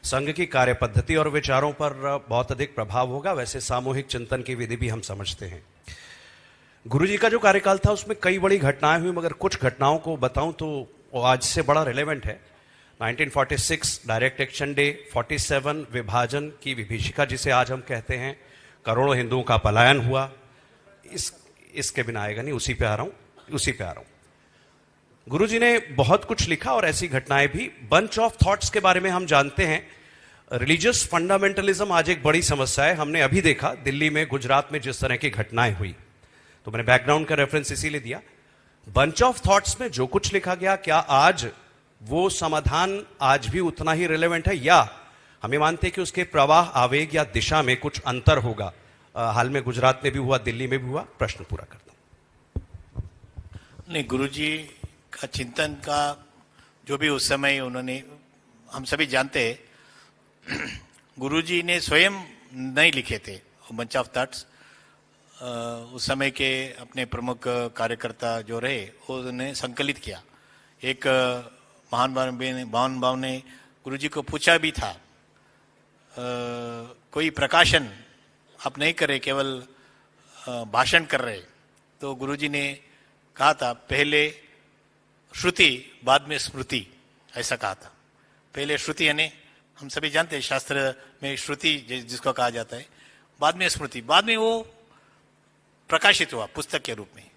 संघ की कार्य पद्धति और विचारों पर बहुत अधिक प्रभाव होगा। वैसे सामूहिक चिंतन की विधि भी हम समझते हैं। गुरु जी का जो कार्यकाल था उसमें कई बड़ी घटनाएं हुई, मगर कुछ घटनाओं को बताऊं तो वो आज से बड़ा रिलेवेंट है। 1946 डायरेक्ट एक्शन डे, 47 विभाजन की विभीषिका जिसे आज हम कहते हैं, करोड़ों हिंदुओं का पलायन हुआ। इसके बिना आएगा नहीं, उसी पे आ रहा हूं। गुरुजी ने बहुत कुछ लिखा और ऐसी घटनाएं भी। बंच ऑफ थॉट्स के बारे में हम जानते हैं। रिलीजियस फंडामेंटलिज्म आज एक बड़ी समस्या है। हमने अभी देखा दिल्ली में, गुजरात में जिस तरह की घटनाएं हुई, तो मैंने बैकग्राउंड का रेफरेंस इसीलिए दिया। बंच ऑफ थॉट्स में जो कुछ लिखा गया, क्या आज वो समाधान आज भी उतना ही रिलेवेंट है, या हमें मानते हैं कि उसके प्रवाह, आवेग या दिशा में कुछ अंतर होगा? हाल में गुजरात में भी हुआ, दिल्ली में भी हुआ। प्रश्न पूरा करता हूं। नहीं, गुरुजी का चिंतन का जो भी उस समय उन्होंने, हम सभी जानते हैं गुरुजी ने स्वयं नहीं लिखे थे बंच ऑफ थॉट्स। उस समय के अपने प्रमुख कार्यकर्ता जो रहे उन्होंने संकलित किया। एक महान भाव ने गुरुजी को पूछा भी था, कोई प्रकाशन आप नहीं करे, केवल भाषण कर रहे। तो गुरुजी ने कहा था पहले श्रुति बाद में स्मृति, ऐसा कहा था। पहले श्रुति यानी हम सभी जानते हैं शास्त्र में श्रुति जिसको कहा जाता है, बाद में स्मृति, बाद में वो प्रकाशित हुआ पुस्तक के रूप में।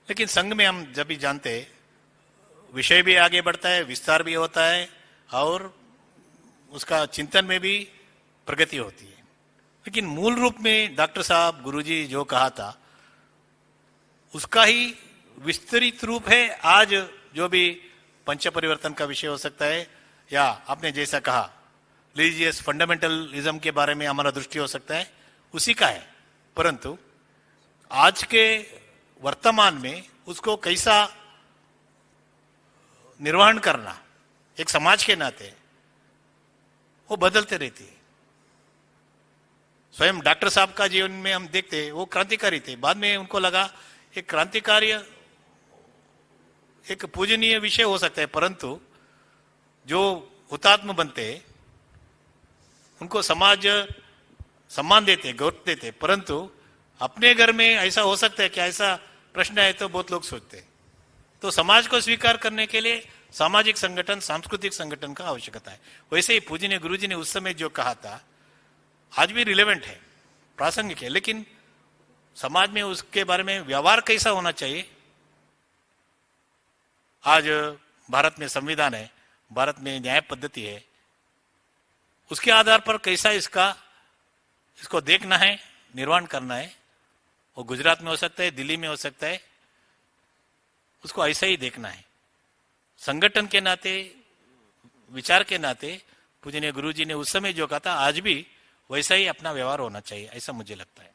लेकिन संघ में हम जब भी जानते हैं विषय भी आगे बढ़ता है, विस्तार भी होता है और उसका चिंतन में भी प्रगति होती है। लेकिन मूल रूप में डॉक्टर साहब गुरुजी जो कहा था उसका ही विस्तृत रूप है। आज जो भी पंच परिवर्तन का विषय हो सकता है, या आपने जैसा कहा रिलीजियस फंडामेंटलिज्म के बारे में हमारा दृष्टि हो सकता है, उसी का है। परंतु आज के वर्तमान में उसको कैसा निर्वहन करना एक समाज के नाते वो बदलते रहती है। स्वयं डॉक्टर साहब का जीवन में हम देखते हैं वो क्रांतिकारी थे, बाद में उनको लगा एक क्रांतिकारी एक पूजनीय विषय हो सकता है, परंतु जो हुतात्मा बनते उनको समाज सम्मान देते, गौरव देते, परंतु अपने घर में ऐसा हो सकता है कि ऐसा प्रश्न है तो बहुत लोग सोचते हैं। तो समाज को स्वीकार करने के लिए सामाजिक संगठन, सांस्कृतिक संगठन का आवश्यकता है। वैसे ही पूजनीय गुरुजी ने उस समय जो कहा था आज भी रिलेवेंट है, प्रासंगिक है। लेकिन समाज में उसके बारे में व्यवहार कैसा होना चाहिए, आज भारत में संविधान है, भारत में न्याय पद्धति है, उसके आधार पर कैसा इसको देखना है, निर्वहन करना है। वो गुजरात में हो सकता है, दिल्ली में हो सकता है, उसको ऐसा ही देखना है। संगठन के नाते, विचार के नाते पूजनीय गुरुजी ने उस समय जो कहा था आज भी वैसा ही अपना व्यवहार होना चाहिए, ऐसा मुझे लगता है।